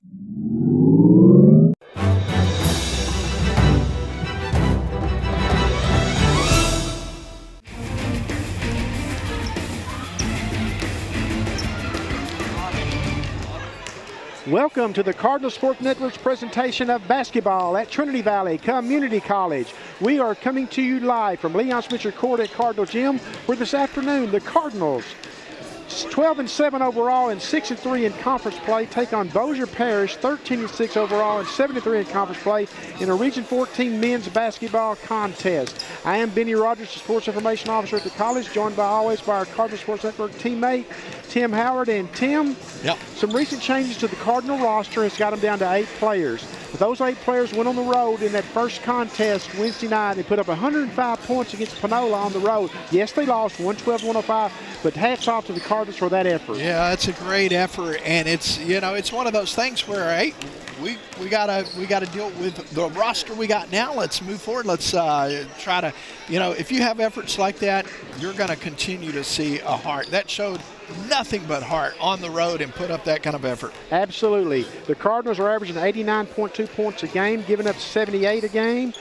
Welcome to the Cardinal Sports Network's presentation of basketball at Trinity Valley Community College. We are coming to you live from Leon Spencer Court at Cardinal Gym, where this afternoon the Cardinals, 12-7 overall and 6-3 in conference play, take on Bossier Parish, 13-6 overall and 7-3 in conference play in a Region 14 men's basketball contest. I am Benny Rogers, the Sports Information Officer at the college, joined always by our Cardinal Sports Network teammate, Tim Howard. And Tim, some recent changes to the Cardinal roster has got them down to 8 players. But those 8 players went on the road in that first contest Wednesday night. They put up 105 points against Panola on the road. Yes, they lost 112-105, but hats off to the Cardinals for that effort. Yeah, it's a great effort, and it's one of those things where, hey, we gotta deal with the roster we got now. Let's move forward. Let's try to, if you have efforts like that, you're going to continue to see a heart. That showed nothing but heart on the road and put up that kind of effort. Absolutely. The Cardinals are averaging 89.2 points a game, giving up 78 a game.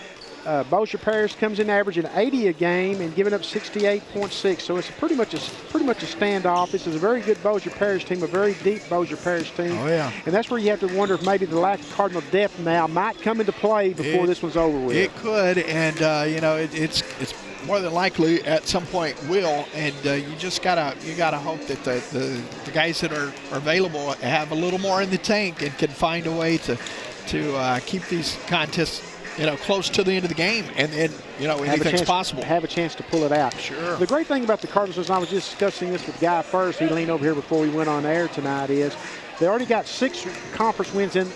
Bossier Parish comes in averaging 80 a game and giving up 68.6. So it's pretty much a standoff. This is a very good Bossier Parish team, a very deep Bossier Parish team. Oh, yeah. And that's where you have to wonder if maybe the lack of Cardinal depth now might come into play before this one's over with. It could, and it's more than likely at some point will, and you gotta hope that the guys that are available have a little more in the tank and can find a way to keep these contests close to the end of the game, and then anything's possible. Have a chance to pull it out. Sure. The great thing about the Cardinals is, I was just discussing this with Guy first. He leaned over here before we went on air tonight. Is they already got 6 conference wins in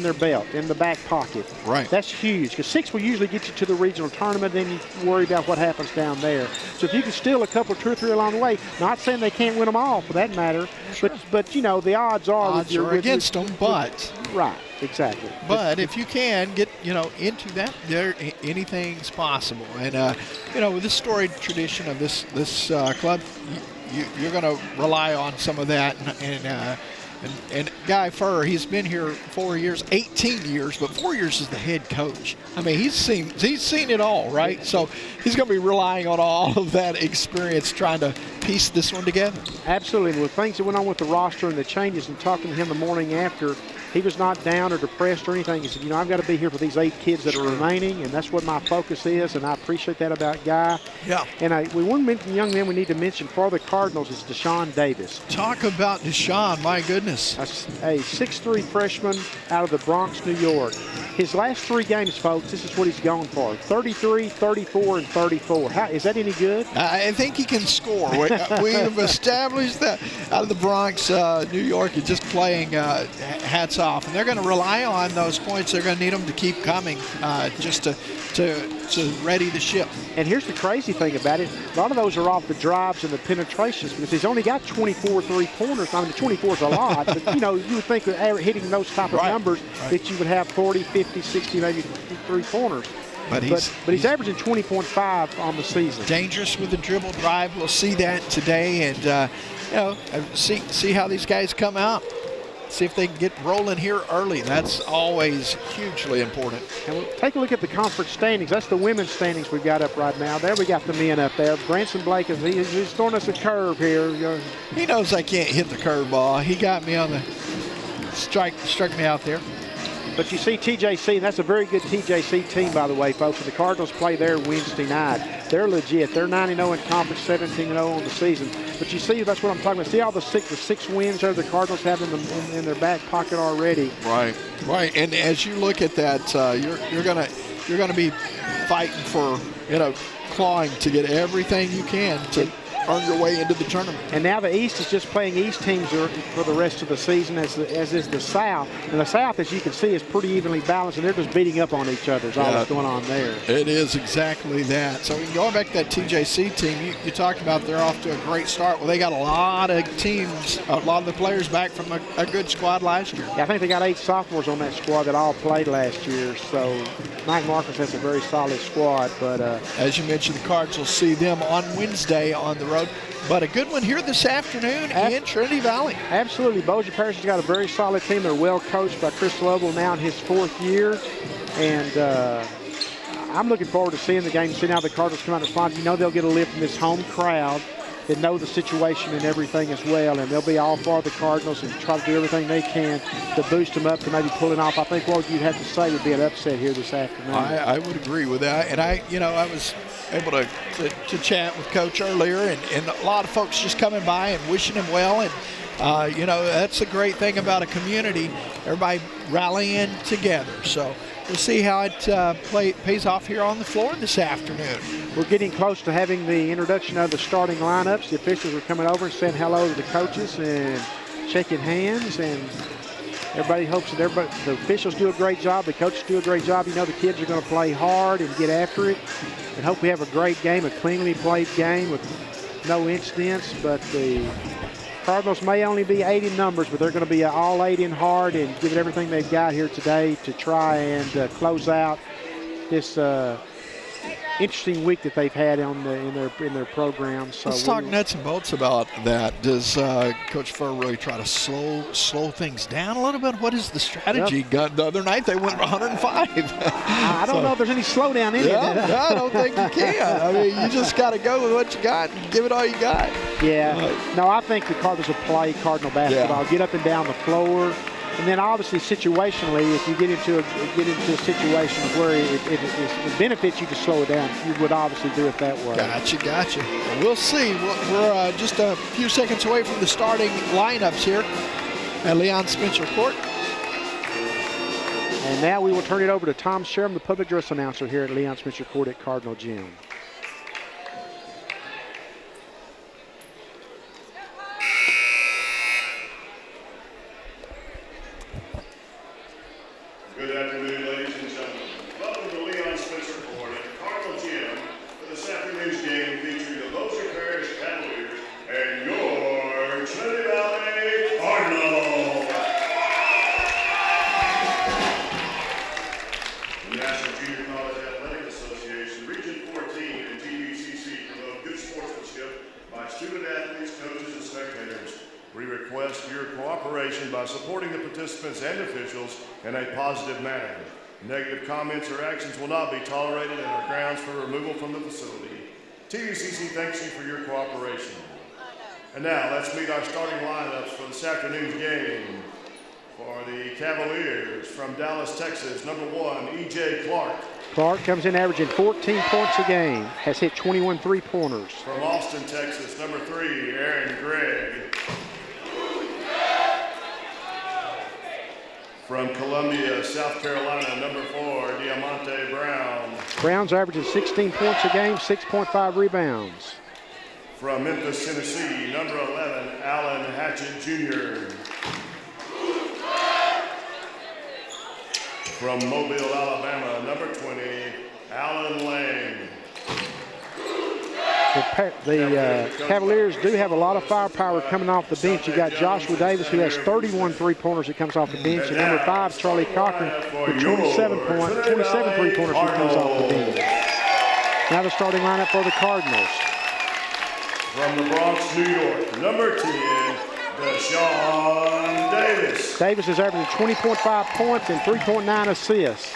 their belt, in the back pocket. Right. That's huge, because 6 will usually get you to the regional tournament, then you worry about what happens down there. So if you can steal a couple, 2 or 3 along the way, not saying they can't win them all for that matter, sure. but the odds are against them, but right. Exactly. But if you can get, into that, anything's possible. And, with this storied tradition of this club, you're going to rely on some of that. And Guy Furr, he's been here 4 years, 18 years, but 4 years as the head coach. I mean, he's seen it all, right? So he's going to be relying on all of that experience trying to piece this one together. Absolutely. With things that went on with the roster and the changes, and talking to him the morning after, he was not down or depressed or anything. He said, I've got to be here for these 8 kids that are remaining, and that's what my focus is, and I appreciate that about Guy. Yeah. And one young man we need to mention for the Cardinals is Deshaun Davis. Talk about Deshaun, my goodness. A 6'3" freshman out of the Bronx, New York. His last 3 games, folks, this is what he's going for: 33, 34, and 34. Is that any good? I think he can score. We've established that out of the Bronx, New York, is just playing hats off, and they're going to rely on those points. They're going to need them to keep coming, just to ready the ship. And here's the crazy thing about it: a lot of those are off the drives and the penetrations, because he's only got 24 3-pointers. I mean, 24 is a lot, but you would think that hitting those type of numbers that you would have 40, 50, 60, maybe 3-pointers. But he's averaging 20.5 on the season. Dangerous with the dribble drive. We'll see that today, and see how these guys come out. See if they can get rolling here early. That's always hugely important. And we'll take a look at the conference standings. That's the women's standings we've got up right now. There we got the men up there. Branson Blake, he's throwing us a curve here. He knows I can't hit the curve ball. He got me on the struck me out there. But you see TJC, and that's a very good TJC team, by the way, folks. The Cardinals play there Wednesday night. They're legit. They're 9-0 in conference, 17-0 on the season. But you see, that's what I'm talking about. See all the 6 wins there the Cardinals have in their back pocket already. Right. And as you look at that, you're gonna be fighting for, clawing to get everything you can to earn your way into the tournament. And now the East is just playing East teams for the rest of the season, as is the South. And the South, as you can see, is pretty evenly balanced, and they're just beating up on each other. Is all that's going on there. It is exactly that. So going back to that TJC team, you talked about they're off to a great start. Well, they got a lot of teams, a lot of the players back from a good squad last year. Yeah, I think they got 8 sophomores on that squad that all played last year. So Mike Marcus has a very solid squad. But as you mentioned, the Cardinals will see them on Wednesday on the road road. But a good one here this afternoon in Trinity Valley. Absolutely. Bossier Parish has got a very solid team. They're well coached by Chris Lovell now in his 4th year. And I'm looking forward to seeing the game, seeing how the Cardinals come out and respond. You know they'll get a lift from this home crowd that know the situation and everything as well, and they'll be all for the Cardinals and try to do everything they can to boost them up to maybe pull it off. I think what you'd have to say would be an upset here this afternoon. I would agree with that, and I was able to chat with Coach earlier, and a lot of folks just coming by and wishing him well, and that's a great thing about a community, everybody rallying together. So we'll see how it pays off here on the floor this afternoon. We're getting close to having the introduction of the starting lineups. The officials are coming over and saying hello to the coaches and shaking hands, and everybody hopes that the officials do a great job, the coaches do a great job. You know the kids are going to play hard and get after it, and hope we have a great game, a cleanly played game with no incidents. But the Cardinals may only be 8 in numbers, but they're going to be all 8 in hard and give it everything they've got here today to try and close out this interesting week that they've had in their program. So let's talk nuts and bolts about that. Does Coach Furr really try to slow things down a little bit? What is the strategy? Yep. The other night they went 105. I don't know if there's any slowdown in it. I don't think you can. I mean, you just got to go with what you got and give it all you got. Yeah. No, I think the Cardinals will play Cardinal basketball, get up and down the floor. And then obviously situationally, if you get into a situation where it benefits you to slow it down, you would obviously do it that way. Gotcha. Well, we'll see. We're just a few seconds away from the starting lineups here at Leon Spencer Court. And now we will turn it over to Tom Sherman, the public address announcer here at Leon Spencer Court at Cardinal Gym. Good afternoon, ladies and gentlemen. Welcome to Leon Spencer Court at Cardinal Gym for this afternoon's game featuring the Bossier Parish Cavaliers and your Trinity Valley Cardinals. The National Junior College Athletic Association, Region 14, and TVCC promote good sportsmanship by student athletes, coaches, and spectators. We request your cooperation by supporting the participants and officials in a positive manner. Negative comments or actions will not be tolerated and are grounds for removal from the facility. TVCC thanks you for your cooperation. And now let's meet our starting lineups for this afternoon's game. For the Cavaliers from Dallas, Texas, number 1, E.J. Clark. Clark comes in averaging 14 points a game, has hit 21 three-pointers. From Austin, Texas, number 3, Aaron Gregg. From Columbia, South Carolina, number 4, Diamante Brown. Brown's averaging 16 points a game, 6.5 rebounds. From Memphis, Tennessee, number 11, Allen Hatchett Jr. From Mobile, Alabama, number 20, Alan Lane. The Cavaliers do have a lot of firepower coming off the bench. You got Joshua Davis, who has 31 three-pointers that comes off the bench, and number 5, Charlie Cochran, with 27 three-pointers that comes off the bench. Now the starting lineup for the Cardinals. From the Bronx, New York, number 10, Deshaun Davis. Davis is averaging 20.5 points and 3.9 assists.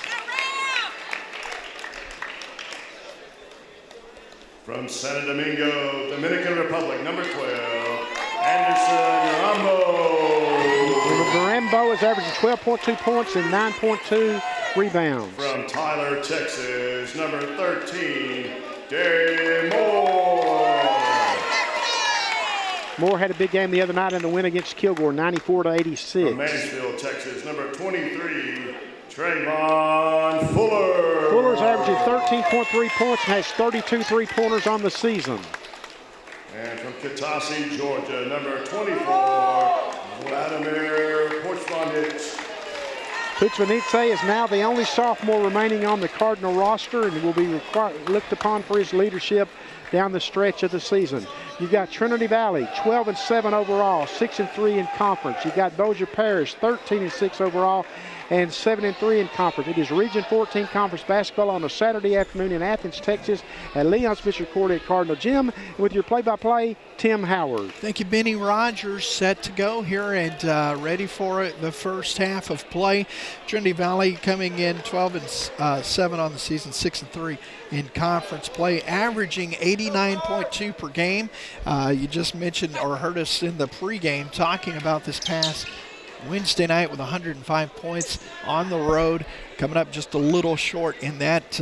From Santo Domingo, Dominican Republic, number 12, Anderson Rambo. Rambo is averaging 12.2 points and 9.2 rebounds. From Tyler, Texas, number 13, Derry Moore. Moore had a big game the other night in the win against Kilgore, 94-86. From Mansfield, Texas, number 23, Trayvon Fuller. Fuller's averaging 13.3 points and has 32 three-pointers on the season. And from Kittassee, Georgia, number 24, Vladimir Puchvanich. Puchvanich is now the only sophomore remaining on the Cardinal roster and will be looked upon for his leadership down the stretch of the season. You've got Trinity Valley, 12-7 overall, 6-3 in conference. You've got Bossier Parish, 13-6 overall, and 7-3 in conference. It is Region 14 Conference basketball on a Saturday afternoon in Athens, Texas at Leon Spencer Court at Cardinal Gym. And with your play-by-play, Tim Howard. Thank you, Benny Rogers, set to go here and ready for it, the first half of play. Trinity Valley coming in 12-7 on the season, 6-3 in conference play, averaging 89.2 per game. You just mentioned or heard us in the pregame talking about this past Wednesday night with 105 points on the road, coming up just a little short in that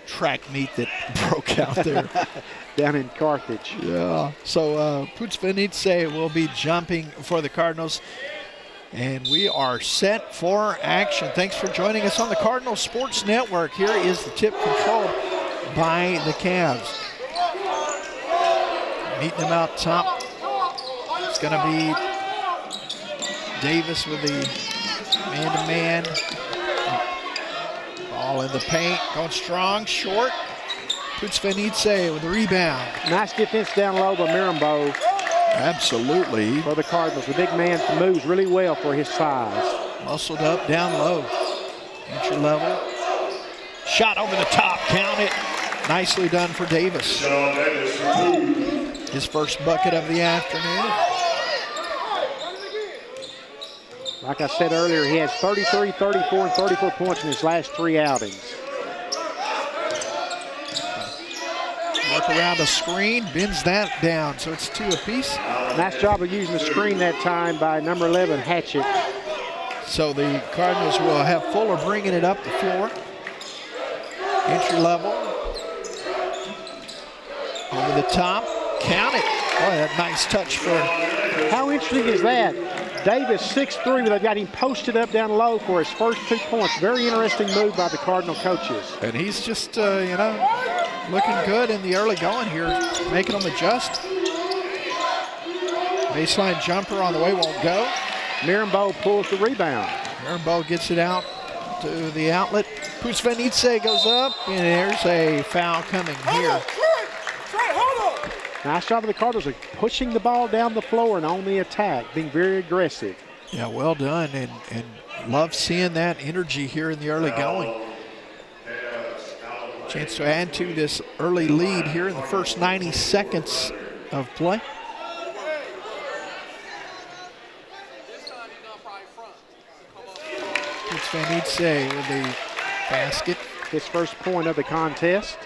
track meet that broke out there. Down in Carthage. Yeah. So Putzvenitze will be jumping for the Cardinals. And we are set for action. Thanks for joining us on the Cardinal Sports Network. Here is the tip controlled by the Cavs. Meeting them out top. It's going to be Davis with the man-to-man. Ball in the paint, going strong, short. Putzvenitze with the rebound. Nice defense down low by Mirambo. Absolutely. For the Cardinals. The big man moves really well for his size. Muscled up, down low. Entry level. Shot over the top, count it. Nicely done for Davis. His first bucket of the afternoon. Like I said earlier, he has 33, 34, and 34 points in his last 3 outings. Work around the screen, bends that down, so it's 2 apiece. Nice job of using the screen that time by number 11, Hatchett. So the Cardinals will have Fuller bringing it up the floor. Entry level. Over the top, count it. Boy, that nice touch for. How interesting is that? Davis 6'3", but they've got him posted up down low for his first 2 points. Very interesting move by the Cardinal coaches. And he's just, looking good in the early going here, making them adjust. Baseline jumper on the way, won't go. Mirambo pulls the rebound. Mirambo gets it out to the outlet. Putzvenitze goes up, and there's a foul coming here. Nice job of the Cardinals of pushing the ball down the floor and on the attack, being very aggressive. Yeah, well done, and love seeing that energy here in the early going. Chance to add to this early lead here in the first 90 seconds of play. Putzvenitze with the basket. His first point of the contest.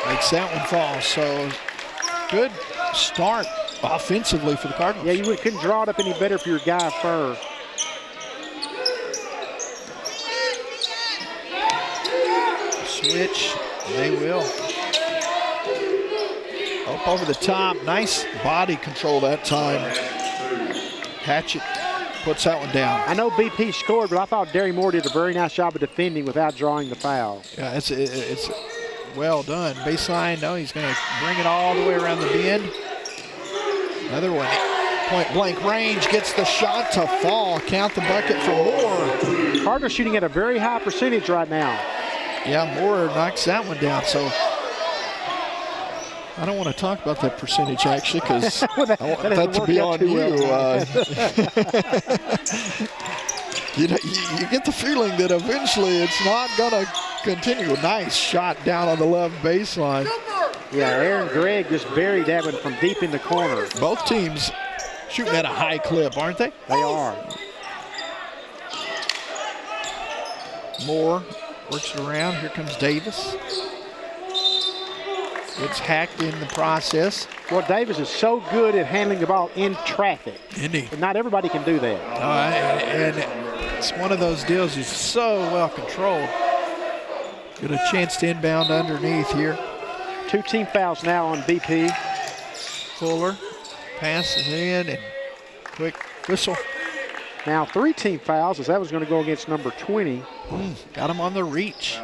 Makes that one fall, so good start offensively for the Cardinals. Yeah, you couldn't draw it up any better for your guy Furr. Switch, they will. Up over the top, nice body control that time. Hatchett puts that one down. I know BP scored, but I thought Derry Moore did a very nice job of defending without drawing the foul. Yeah, it's well done. Baseline, no, he's going to bring it all the way around the bend. Another one, point blank range, gets the shot to fall. Count the bucket for Moore. Cardinals shooting at a very high percentage right now. Yeah, Moore knocks that one down. So I don't want to talk about that percentage actually, because I want that to be on you. You get the feeling that eventually it's not going to continue. Nice shot down on the left baseline. Yeah, Aaron Gregg just buried that one from deep in the corner. Both teams shooting at a high clip, aren't they? They are. Moore works it around. Here comes Davis. It's hacked in the process. Well, Davis is so good at handling the ball in traffic. Isn't he? But not everybody can do that. And it's one of those deals he's so well controlled. Get a chance to inbound underneath here. 2 team fouls now on BP. Fuller passes in and quick whistle. Now 3 team fouls, as that was going to go against number 20. Got him on the reach.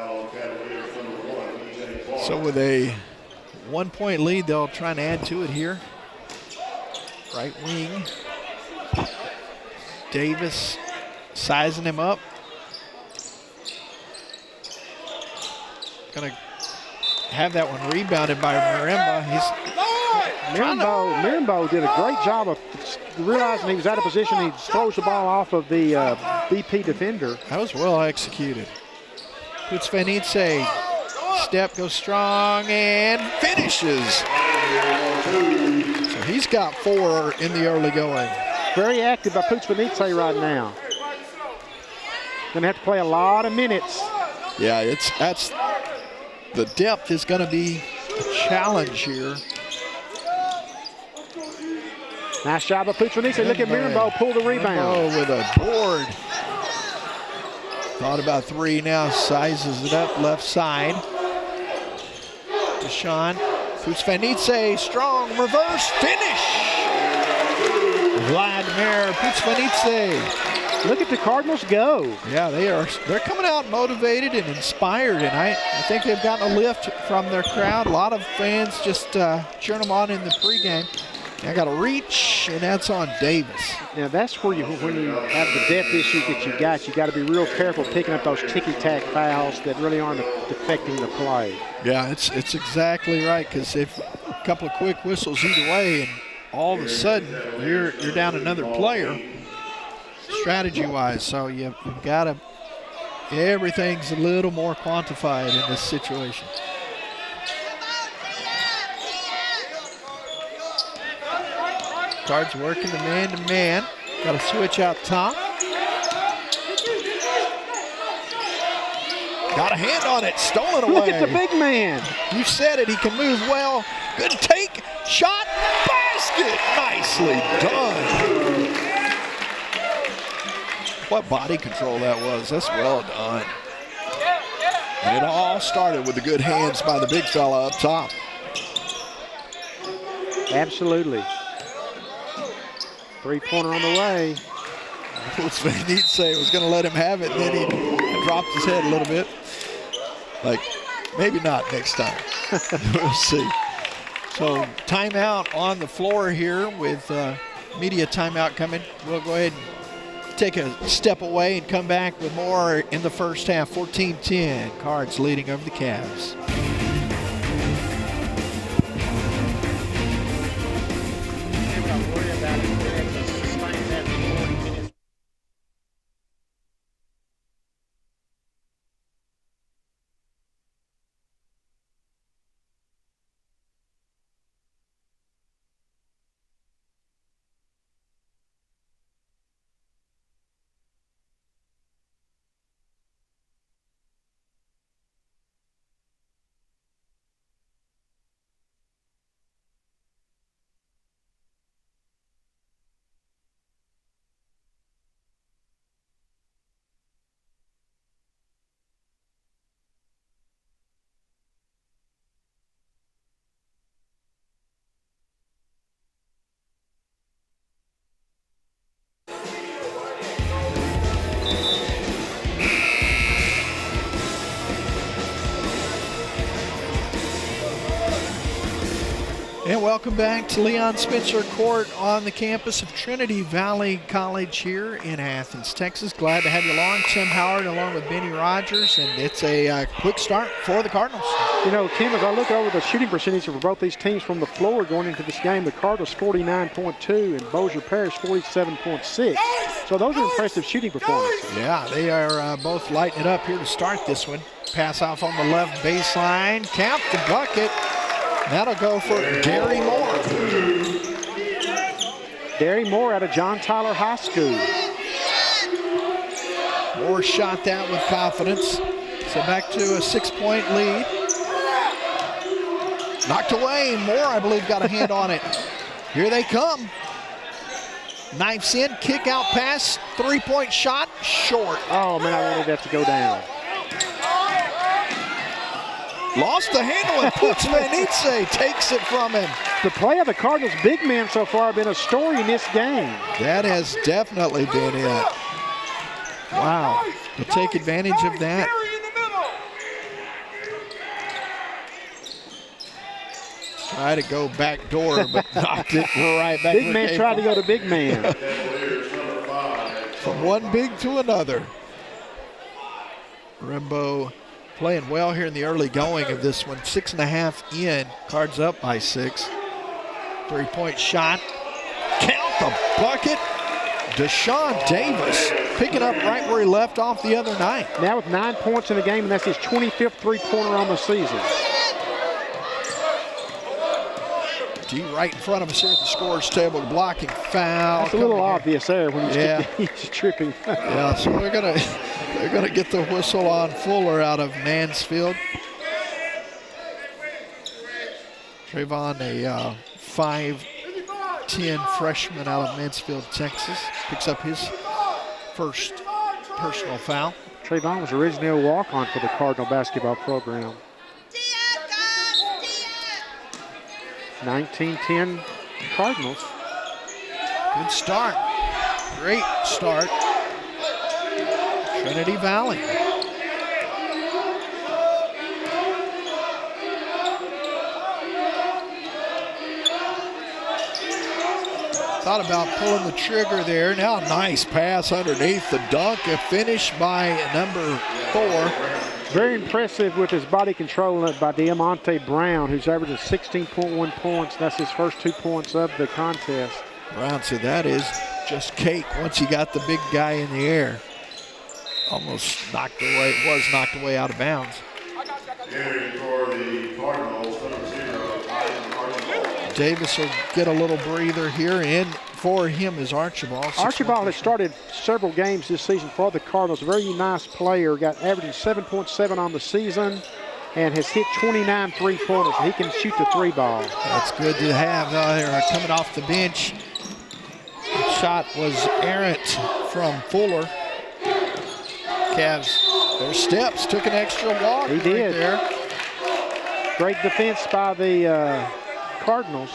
So with a 1-point lead, they'll try and add to it here. Right wing. Davis sizing him up. Gonna have that one rebounded by Marimba. Mirambo did a great job of realizing he was out of position. He throws the ball off of the BP defender. That was well executed. Puts Venice. Step goes strong and finishes. So he's got 4 in the early going. Very active by Poots Venice right now. Gonna have to play a lot of minutes. Yeah, that's the depth is gonna be a challenge here. Nice job by Poots Venice. Look at Mirambo pull the rebound. Oh, with a board. Thought about 3 now, sizes it up left side. Deshaun, Poots Venice, strong reverse finish. Vladimir Poots Venice. Look at the Cardinals go. Yeah, they're coming out motivated and inspired, and I think they've gotten a lift from their crowd. A lot of fans just cheering them on in the pregame. I got a reach, and that's on Davis. Now that's where when you have the depth issues that you got to be real careful picking up those ticky-tack fouls that really aren't affecting the play. Yeah, it's exactly right, because if a couple of quick whistles either way, and all of a sudden you're down another player, strategy-wise. So you've got to, everything's a little more quantified in this situation. Cards working the man-to-man. Got a switch out top. Got a hand on it, stolen away. Look at the big man. You said it, he can move well. Good take, shot, basket. Nicely done. What body control that was. That's well done. And it all started with the good hands by the big fella up top. Absolutely. Three-pointer on the way. What's Venice was going to let him have it, and then he dropped his head a little bit. Like, maybe not next time. We'll see. So timeout on the floor here with media timeout coming. We'll go ahead and take a step away and come back with more in the first half. 14-10, Cards leading over the Cavs. And welcome back to Leon Spencer Court on the campus of Trinity Valley College here in Athens, Texas. Glad to have you along. Tim Howard along with Benny Rogers, and it's a quick start for the Cardinals. You know, Tim, as I look over the shooting percentage for both these teams from the floor going into this game, the Cardinals 49.2 and Bossier Parish 47.6. So those are impressive shooting performances. Yeah, they are both lighting it up here to start this one. Pass off on the left baseline. Count the bucket. That'll go for Gary Moore. Gary Moore out of John Tyler High School. Moore shot that with confidence. So back to a 6-point lead. Knocked away. Moore, I believe, got a hand on it. Here they come. Knifes in, kick out pass, 3-point shot, short. Oh, man, I wanted that to go down. Lost the handle and Poots Venice takes it from him. The play of the Cardinals' big men so far have been a story in this game. That has definitely been it. Wow. To take advantage of that. Try to go back door, but knocked it right back. Big man tried to go to big man. From one big to another. Rimbo playing well here in the early going of this one. 6.5 in. Cards up by 6. 3-point shot. Count the bucket. Deshaun Davis picking up right where he left off the other night. Now with 9 points in the game, and that's his 25th three-pointer on the season. D right in front of us here at the scorer's table. Blocking foul. That's a little obvious there when he's tripping. Yeah, so they're gonna get the whistle on Fuller out of Mansfield. Trayvon, a 5'10" freshman out of Mansfield, Texas, picks up his first personal foul. Trayvon was originally a walk-on for the Cardinal basketball program. 19-10 Cardinals. Good start. Great start. Trinity Valley. Thought about pulling the trigger there. Now a nice pass underneath the dunk. A finish by number 4. Very impressive with his body control by Diamante Brown, who's averaging 16.1 points. That's his first 2 points of the contest. Brown said that is just cake once he got the big guy in the air. Almost knocked away out of bounds. Entering for the Cardinals, number 0, Cardinal. Davis will get a little breather here, and for him is Archibald. Archibald has started several games this season for the Cardinals. A very nice player, got averaging 7.7 on the season and has hit 29 three-pointers. He can shoot the 3 ball. That's good to have. They're coming off the bench. The shot was errant from Fuller. Cavs, their steps, took an extra walk. He did. There. Great defense by the Cardinals.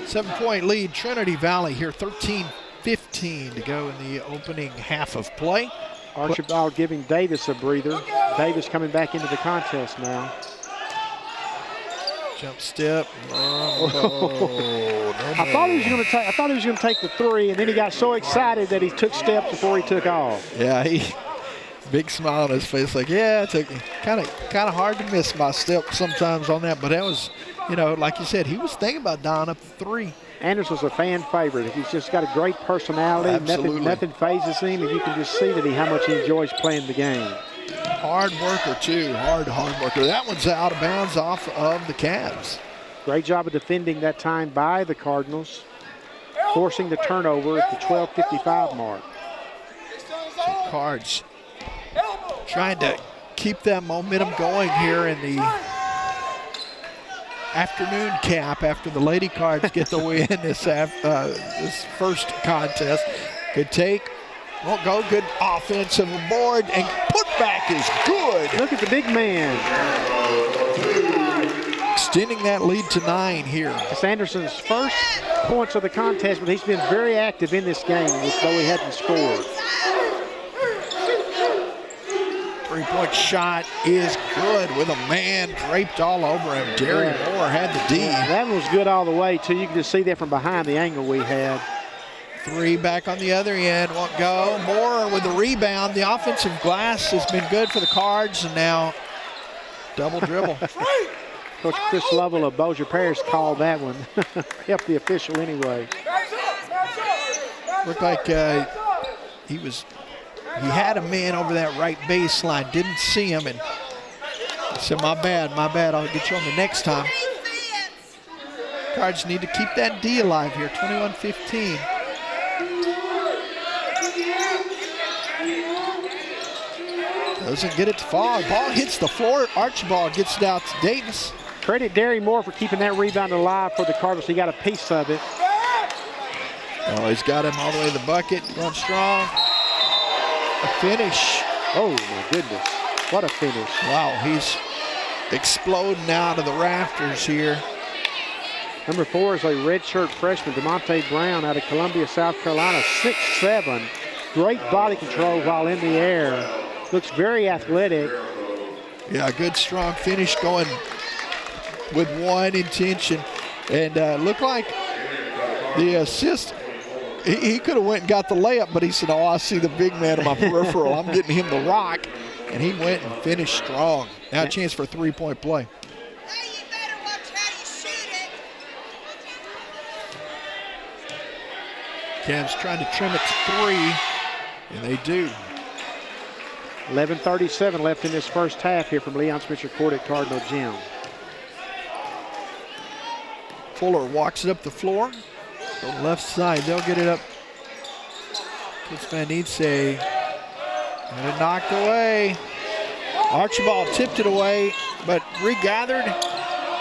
7-point lead, Trinity Valley here, 13-15 to go in the opening half of play. Archibald giving Davis a breather. Davis coming back into the contest now. Jump step. I thought he was going to take the 3, and then he got so excited that he took steps before he took off. Yeah, big smile on his face, like, yeah, it took kind of hard to miss my step sometimes on that, but that was, like you said, he was thinking about dialing up the 3. Anderson's a fan favorite. He's just got a great personality. Absolutely. Nothing phases him, and you can just see that how much he enjoys playing the game. Hard worker, too. Hard worker. That one's out of bounds off of the Cavs. Great job of defending that time by the Cardinals, forcing the turnover at the 12:55 mark. So Cards trying to keep that momentum going here in the afternoon cap after the Lady Cards get the win this first contest. Good take. Won't go. Good offensive board, and putback is good. Look at the big man. Extending that lead to 9 here. It's Anderson's first points of the contest, but he's been very active in this game, though he hadn't scored. 3-point shot is good with a man draped all over him. Derry Moore had the D. That one was good all the way, too. You can just see that from behind the angle we had. 3 back on the other end, won't go. Moore with the rebound. The offensive glass has been good for the Cards, and now double dribble. Coach Chris Lovell of Bossier Parish called that one. Helped the official anyway. Looked like he had a man over that right baseline, didn't see him, and said, my bad, I'll get you on the next time. Cards need to keep that D alive here, 21-15. Doesn't get it to fall. Ball hits the floor. Archibald gets it out to Davis. Credit Derry Moore for keeping that rebound alive for the Cardinals. He got a piece of it. Oh, he's got him all the way to the bucket. Going strong. A finish. Oh, my goodness. What a finish. Wow, he's exploding out of the rafters here. Number 4 is a redshirt freshman, Diamante Brown out of Columbia, South Carolina, 6'7". Great body control while in the air. Looks very athletic. Yeah, good strong finish going with one intention. And looked like the assist, he could have went and got the layup, but he said, oh, I see the big man in my peripheral. I'm getting him the rock. and he went and finished strong. Now a chance for a three-point play. Hey, you better watch how you shoot it. Cavs trying to trim it to 3, and they do. 11:37 left in this first half here from Leon Spencer Court at Cardinal Gym. Fuller walks it up the floor. On the left side, they'll get it up. Coach Van Nietzsche had it knocked away. Archibald tipped it away, but regathered.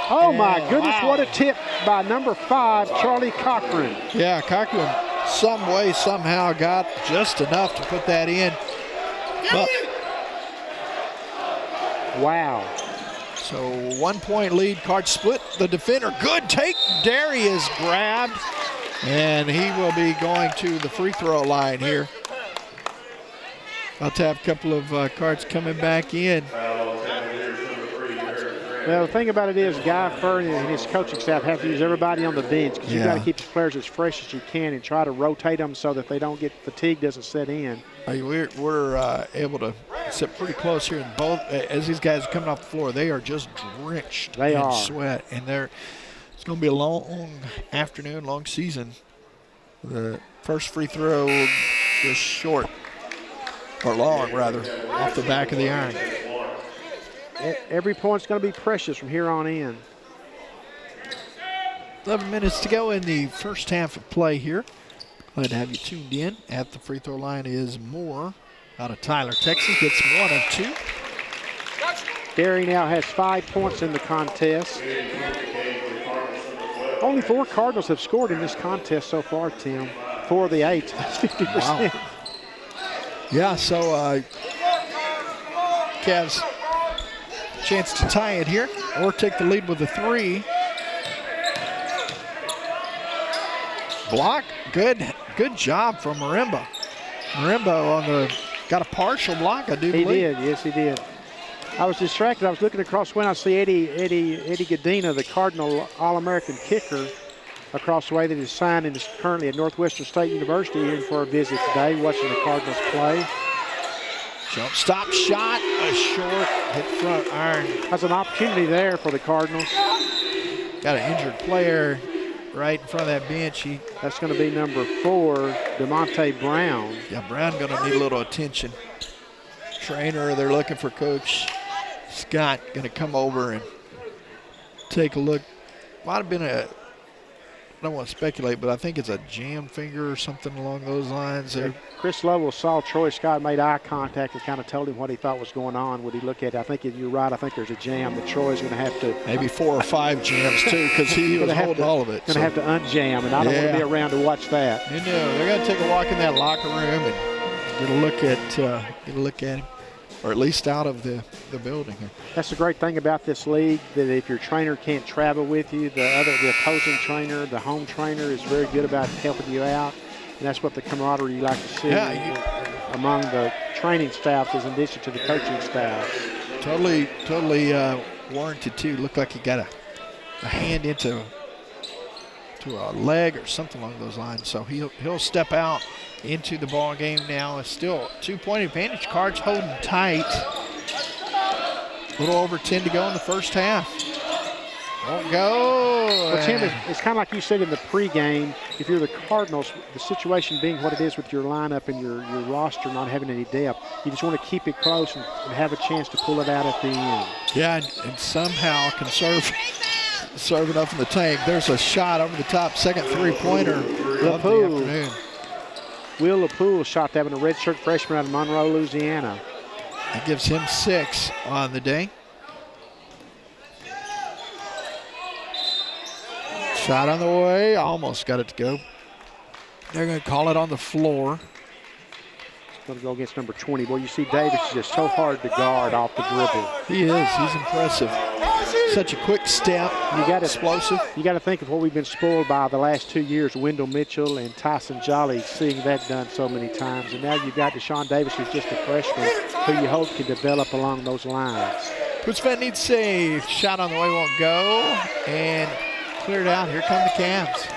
Oh my goodness, wow. what a tip by number 5, Charlie Cochran. Yeah, Cochran some way, somehow got just enough to put that in. But, wow. so 1 point lead, Cards split the defender. Good take, Darius grabbed, and he will be going to the free throw line here. About to have a couple of Cards coming back in. Well, the thing about it is Guy Fern and his coaching staff have to use everybody on the bench because you've got to keep the players as fresh as you can and try to rotate them so that they don't get fatigue doesn't set in. We're able to sit pretty close here, and both as these guys are coming off the floor, they are just drenched in sweat, and it's going to be a long afternoon, long season. The first free throw just short, or long rather, off the back of the iron. Every point's going to be precious from here on in. 11 minutes to go in the first half of play here. Glad to have you tuned in. At the free throw line is Moore out of Tyler, Texas. Gets 1 of 2. Derry now has 5 points in the contest. Only 4 Cardinals have scored in this contest so far, Tim. 4 of the 8. That's 50%. Wow. Yeah, so Cavs chance to tie it here or take the lead with a 3. Block, good job from Marimba. Marimba got a partial block, I do believe. He did, yes he did. I was distracted. I was looking across when I see Eddie Godina, the Cardinal All-American kicker, across the way that is signed and is currently at Northwestern State University in for a visit today, watching the Cardinals play. Jump stop shot, a short, hit front iron. That's an opportunity there for the Cardinals. Got an injured player right in front of that bench. That's going to be number 4, DeMonte Brown. Yeah, Brown going to need a little attention. Trainer, they're looking for Coach Scott, going to come over and take a look. Might have been I don't want to speculate, but I think it's a jam finger or something along those lines there. Chris Lovell saw Troy Scott, made eye contact and kind of told him what he thought was going on. Would he look at it? I think you're right. I think there's a jam that Troy's going to have to. Maybe 4 or 5 jams too, because he was holding all of it. Going to have to unjam, and I don't want to be around to watch that. You know, they're going to take a walk in that locker room and get a look at him, or at least out of the building here. That's the great thing about this league, that if your trainer can't travel with you, the opposing trainer, the home trainer is very good about helping you out. And that's what the camaraderie you like to see among the training staffs is in addition to the coaching staff. Totally warranted too. Looked like he got a hand into a leg or something along those lines. So he'll step out into the ball game now. It's still 2-point advantage. Cards holding tight. A little over 10 to go in the first half. Won't go. Well, Tim, it's kind of like you said in the pregame. If you're the Cardinals, the situation being what it is with your lineup and your roster not having any depth, you just want to keep it close and have a chance to pull it out at the end. Yeah, and somehow conserve enough in the tank. There's a shot over the top, second three-pointer of the afternoon. Will LaPoole shot that one, a redshirt freshman out of Monroe, Louisiana. That gives him 6 on the day. Shot on the way, almost got it to go. They're going to call it on the floor. It's going to go against number 20. Boy, you see Davis is just so hard to guard off the dribble. He is. He's impressive. Such a quick step. Explosive. You got to think of what we've been spoiled by the last 2 years. Wendell Mitchell and Tyson Jolly, seeing that done so many times. And now you've got Deshaun Davis, who's just a freshman, who you hope can develop along those lines. Coach Van needs save. Shot on the way won't go. And cleared out. Here come the Cavs.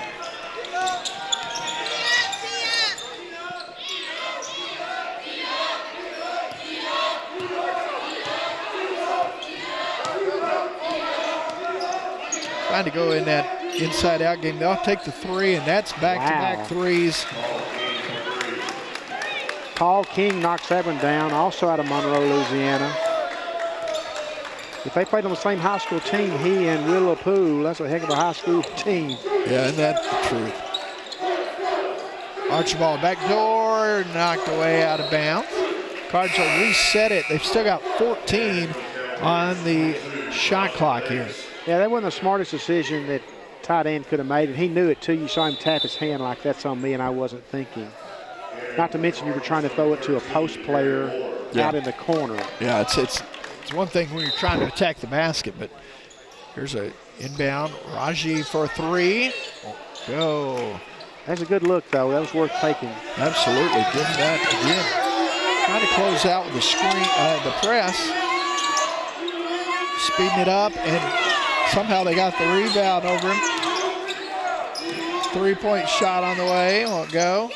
trying to go in that inside-out game. They'll take the three, and that's back-to-back Wow. threes. Paul King knocks that one down, also out of Monroe, Louisiana. If they played on the same high school team, he and Willow Poole, that's a heck of a high school team. Yeah, and that's the truth. Archibald backdoor, knocked away out of bounds. Cards will reset it. They've still got 14 on the shot clock here. Yeah, that wasn't the smartest decision that tight end could have made, and he knew it too. You saw him tap his hand like that's on me, and I wasn't thinking. Not to mention you were trying to throw it to a post player out in the corner. Yeah, it's one thing when you're trying to attack the basket, but here's a inbound. Raji for a three. Go. That's a good look, though. That was worth taking. Absolutely. Give him that again. Trying to close out with the screen, the press. Speeding it up, and somehow they got the rebound over him. 3-point shot on the way. Won't go.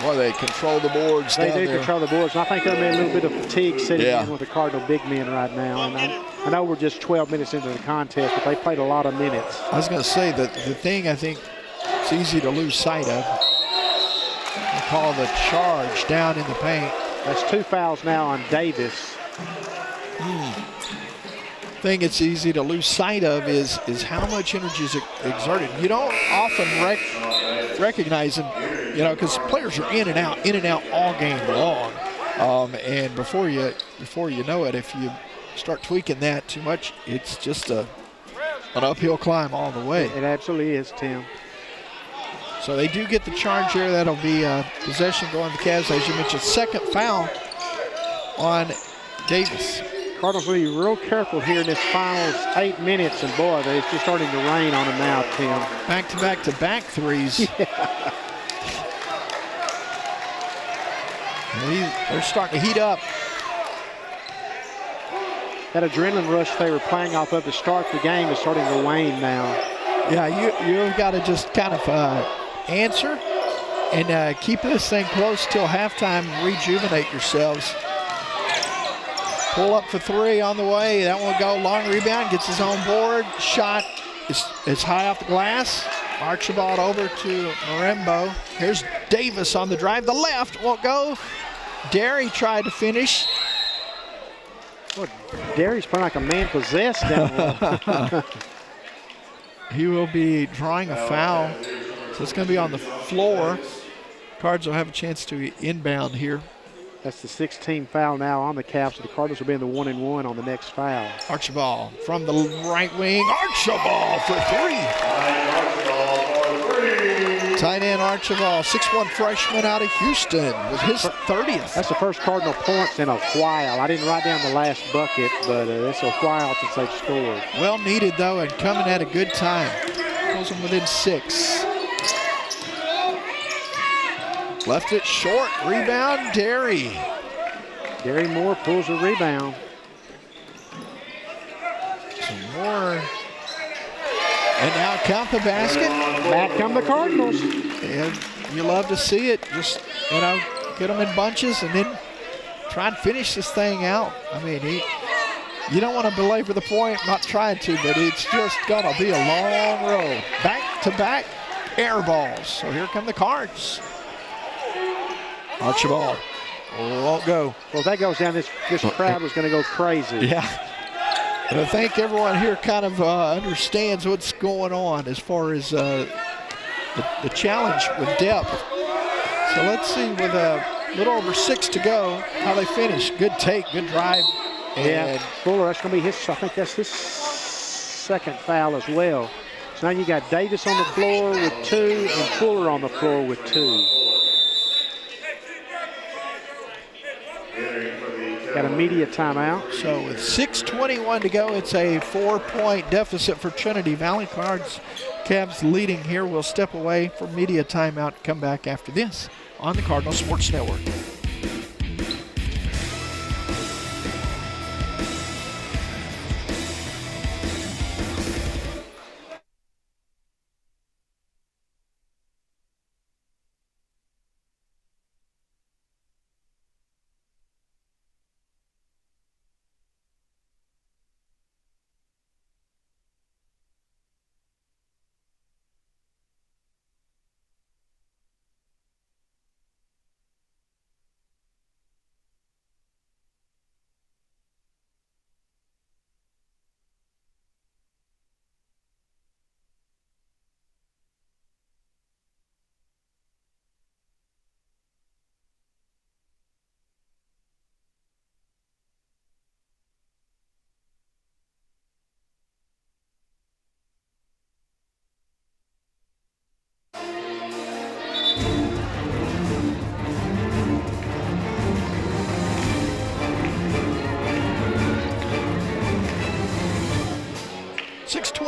Boy, they control the boards They down do there. control the boards, and I think there may be a little bit of fatigue sitting Yeah. in with the Cardinal big men right now. And I know we're just 12 minutes into the contest, but they played a lot of minutes. I was going to say that the thing I think it's easy to lose sight of, they call the charge down in the paint. That's 2 fouls now on Davis. Thing it's easy to lose sight of is how much energy is exerted. You don't often recognize them, you know, because players are in and out all game long. And before you know it, if you start tweaking that too much, it's just an uphill climb all the way. It absolutely is, Tim. So they do get the charge here. That'll be possession going to the Cavs. As you mentioned, second foul on Davis. Cardinals will be real careful here in this final 8 minutes, and boy, it's just starting to rain on them now, Tim. Back-to-back threes. Yeah. They're starting to heat up. That adrenaline rush they were playing off of to start the game is starting to wane now. Yeah, you've got to just kind of answer and keep this thing close till halftime, rejuvenate yourselves. Pull up for three on the way. That one will go. Long rebound, gets his own board. Shot is high off the glass. Archibald over to Marembo. Here's Davis on the drive. The left won't go. Derry tried to finish. Boy, Derry's playing like a man possessed down there. He will be drawing a foul. So it's going to be on the floor. Cards will have a chance to inbound here. That's the 16th foul now on the Cavs, so the Cardinals will be in the 1-and-1 on the next foul. Archibald from the right wing. Archibald for three. Tight end Archibald, 6'1" freshman out of Houston with his 30th. That's the first Cardinal points in a while. I didn't write down the last bucket, but it's a while since they've scored. Well needed, though, and coming at a good time. Pulls them within 6. Left it short. Rebound, Derry. Derry Moore pulls a rebound. Some more. And now count the basket. Back come the Cardinals. And you love to see it. Just, you know, get them in bunches and then try and finish this thing out. I mean, you don't want to belabor the point. I'm not trying to, but it's just going to be a long road. Back-to-back air balls. So here come the Cards. Archibald won't go. Well, if that goes down, this crowd is going to go crazy. Yeah. And I think everyone here kind of understands what's going on as far as the challenge with depth. So let's see, with a little over 6 to go, how they finish. Good take, good drive. And Fuller, that's going to be his, I think that's his second foul as well. So now you got Davis on the floor with 2 and Fuller on the floor with 2. Got a media timeout. So with 6:21 to go, it's a 4-point deficit for Trinity Valley. Cards, Cavs leading here. We'll step away for media timeout, come back after this on the Cardinal Sports Network.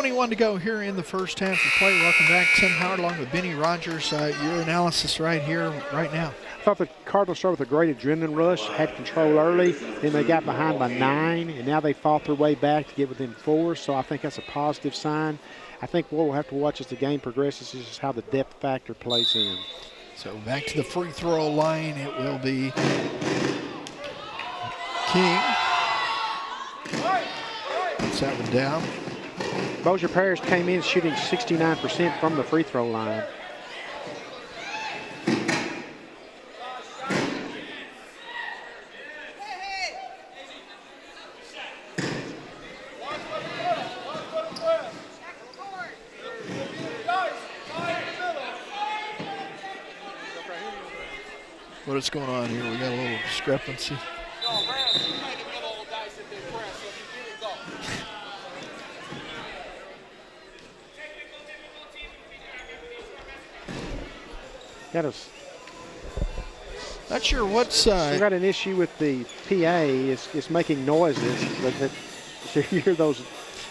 6:21 to go here in the first half of play. Welcome back. Tim Howard along with Benny Rogers. Your analysis right here, right now. I thought the Cardinals started with a great adrenaline rush, had control early, then they got behind by 9, and now they fought their way back to get within 4, so I think that's a positive sign. I think what we'll have to watch as the game progresses is how the depth factor plays in. So back to the free throw line. It will be King. Puts that one down. Bossier Parish came in shooting 69% from the free throw line. What is going on here? We got a little discrepancy. Got us. Not sure what's. We got an issue with the PA. It's making noises. You hear those noises.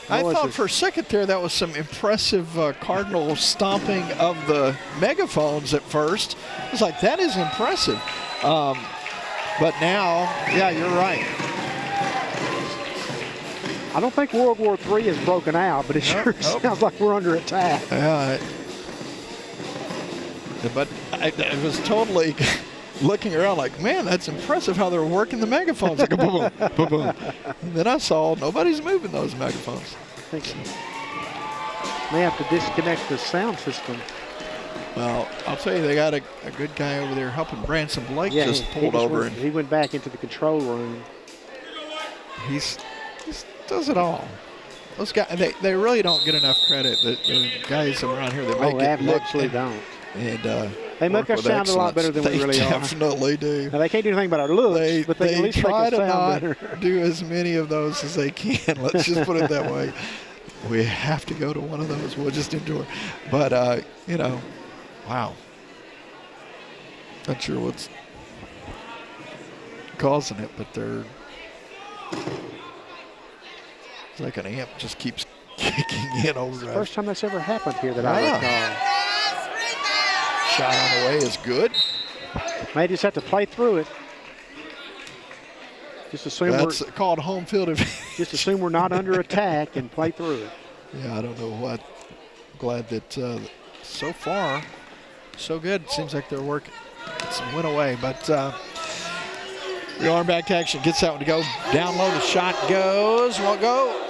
I thought for a second there that was some impressive Cardinal stomping of the megaphones at first. I was like, that is impressive. But now, yeah, you're right. I don't think World War III has broken out, but it sure sounds like we're under attack. But I was totally looking around like, man, that's impressive how they're working the megaphones. Like, boom, boom, boom. And then I saw nobody's moving those megaphones. I think may have to disconnect the sound system. Well, I'll tell you, they got a good guy over there helping Branson. Blake just pulled over. He went back into the control room. He's does it all. Those guys, they really don't get enough credit. The guys around here that make it look. Absolutely don't. And they make us sound a lot better than we really are. They definitely do. Now, they can't do anything about our looks, but they at least try make us to sound not better. do as many of those as they can. Let's just put it that way. We have to go to one of those. We'll just endure. But, you know, wow. Not sure what's causing it, but they're it's like an amp just keeps kicking in over. First time that's ever happened here that I recall. Shot on the way is good. May just have to play through it. Just assume That's called home field advantage. Just assume we're not under attack and play through it. Yeah, I don't know what. Glad that so far, so good. Seems like they're working. Some went away, but the arm back action gets that one to go. Down low, the shot goes. Won't go.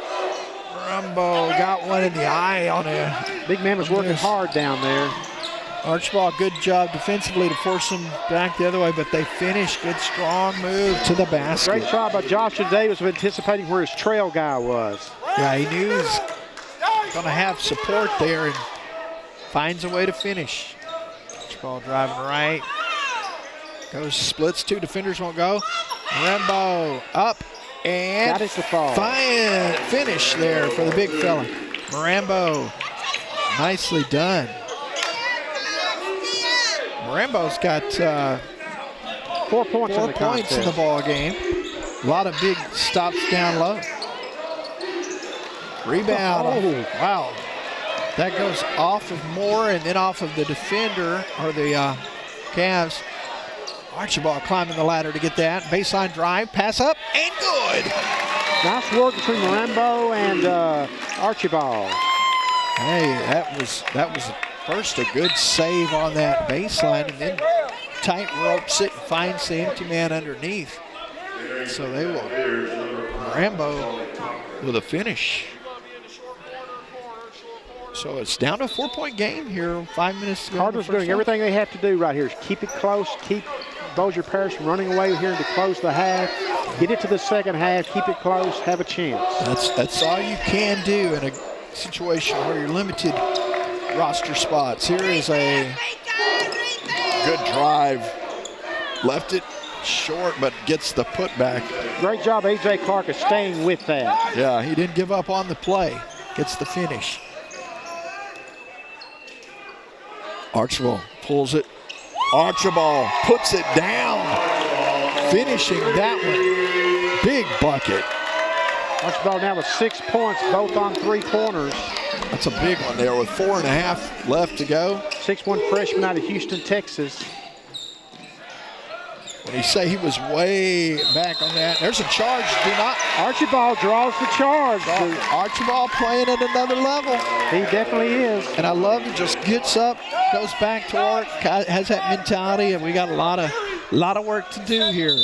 Rumbo got one in the eye on a. Big man was working hard down there. Archibald, good job defensively to force them back the other way, but they finish. Good, strong move to the basket. Great job by Joshua Davis of anticipating where his trail guy was. Yeah, he knew he was going to have support there and finds a way to finish. Archibald driving right. Goes splits, 2 defenders won't go. Rembo up and got it to fall. Fine finish there for the big fella. Marambo, nicely done. Marambo's got 4 points, in the ball game. A lot of big stops down low. Rebound. Oh. Wow. That goes off of Moore and then off of the defender, or the Cavs. Archibald climbing the ladder to get that. Baseline drive, pass up, and good. Nice work between Marambo and Archibald. Hey, that was first a good save on that baseline, and then tight ropes it and finds the empty man underneath. So they will. Rambo with a finish. So it's down to a 4-point game here. 5 minutes to go. Cardinals doing everything they have to do right here. Is keep it close, keep Bossier Parish from running away here to close the half. Get it to the second half, keep it close, have a chance. That's all you can do in a situation where you're limited roster spots. Here is a good drive. Left it short, but gets the putback. Great job, A.J. Clark, of staying with that. Yeah, he didn't give up on the play. Gets the finish. Archibald pulls it. Archibald puts it down. Finishing that one. Big bucket. Archibald now with 6 points, both on 3-pointers. That's a big one there with 4.5 left to go. 6'1" freshman out of Houston, Texas. When you say he was way back on that, there's a charge. Do not. Archibald draws the charge. Archibald playing at another level. He definitely is. And I love he just gets up, goes back to work, has that mentality, and we got a lot of work to do here.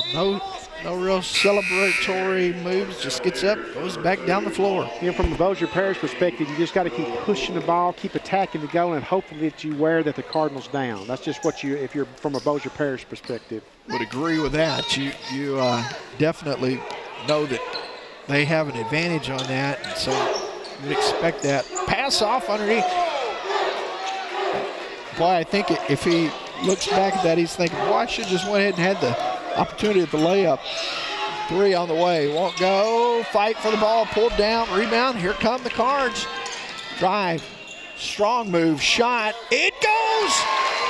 No real celebratory moves, just gets up, goes back down the floor. You know, from the Bossier Parish perspective, you just got to keep pushing the ball, keep attacking the goal, and hopefully that you wear that the Cardinals down. That's just what you, if you're from a Bossier Parish perspective. Would agree with that. You definitely know that they have an advantage on that, and so you'd expect that. Pass off underneath. Boy, I think if he looks back at that, he's thinking, boy, I should just went ahead and had the opportunity at the layup. 3 on the way, won't go. Fight for the ball, pulled down, rebound. Here come the Cards. Drive, strong move, shot. It goes.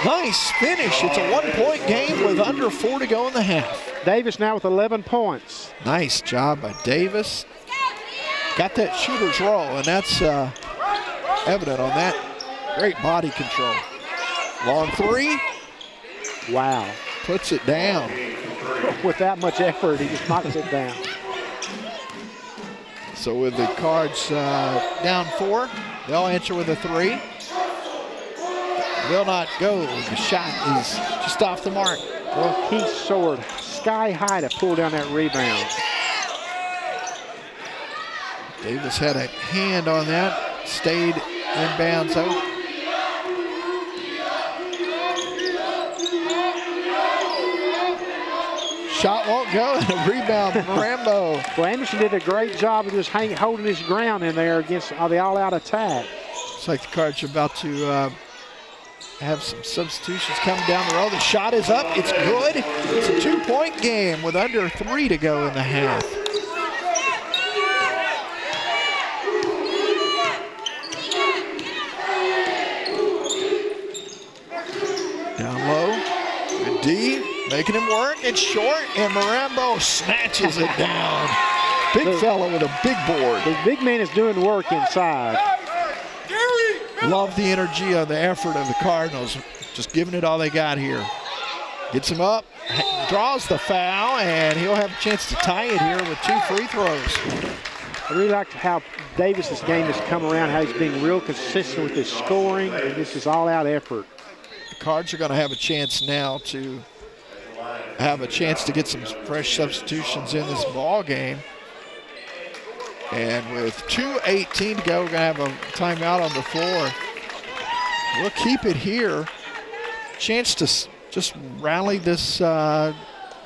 Nice finish. It's a 1-point game with under 4 to go in the half. Davis now with 11 points. Nice job by Davis. Got that shooter's roll, and that's evident on that. Great body control. Long 3. Wow. Puts it down. With that much effort, he just knocks it down. So with the Cards down 4, they'll answer with a 3. Will not go. The shot is just off the mark. Well, he soared sky high to pull down that rebound. Davis had a hand on that, stayed in bounds out. Shot won't go, and a rebound from Rambo. Well, Anderson did a great job of just holding his ground in there against the all-out attack. Looks like the Cards are about to have some substitutions coming down the road. The shot is up. It's good. It's a 2-point game with under 3 to go in the half. Down low. Good D. Making him work. It's short, and Marambo snatches it down. Big fella with a big board. The big man is doing work inside. Love the energy of the effort of the Cardinals. Just giving it all they got here. Gets him up, draws the foul, and he'll have a chance to tie it here with 2 free throws. I really like how Davis's game has come around, how he's being real consistent with his scoring, and this is all-out effort. The Cards are going to have a chance now to get some fresh substitutions in this ball game. And with 2:18 to go, we're going to have a timeout on the floor. We'll keep it here. Chance to just rally this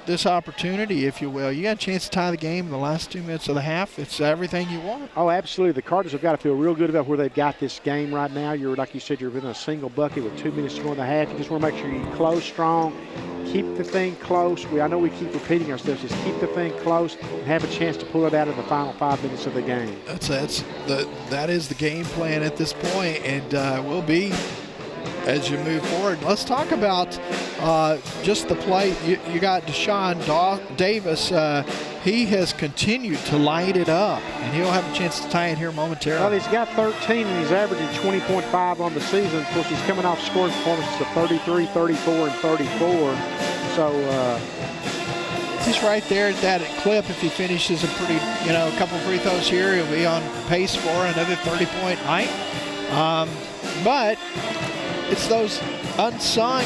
this opportunity, if you will. You got a chance to tie the game in the last 2 minutes of the half. It's everything you want. Oh, absolutely. The Cardinals have got to feel real good about where they've got this game right now. You're, like you said, you're within a single bucket with 2 minutes to go in the half. You just want to make sure you close strong, keep the thing close. I know we keep repeating ourselves. Just keep the thing close and have a chance to pull it out in the final 5 minutes of the game. That is the game plan at this point, and will be as you move forward. Let's talk about just the play. You got Deshaun Davis. He has continued to light it up, and he'll have a chance to tie it here momentarily. Well, he's got 13, and he's averaging 20.5 on the season. Of course, he's coming off scoring performances of 33, 34, and 34. So he's right there at that clip. If he finishes a couple free throws here, he'll be on pace for another 30-point night. But it's those unsung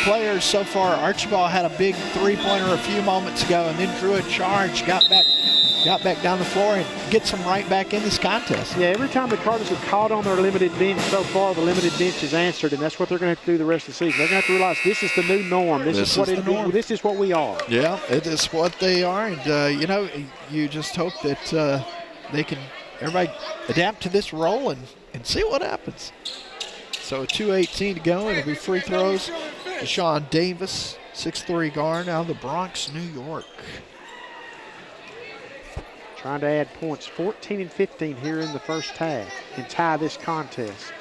players so far. Archibald had a big three-pointer a few moments ago and then drew a charge, got back down the floor and gets them right back in this contest. Yeah, every time the Cardinals have called on their limited bench so far, the limited bench has answered, and that's what they're going to have to do the rest of the season. They're going to have to realize this is the new norm. This is what we are. Yeah, it is what they are, and you just hope that everybody adapt to this role and see what happens. So 2:18 to go. It'll be free throws. Deshaun Davis, 6'3" guard out of the Bronx, New York. Trying to add points, 14 and 15 here in the first half, and tie this contest.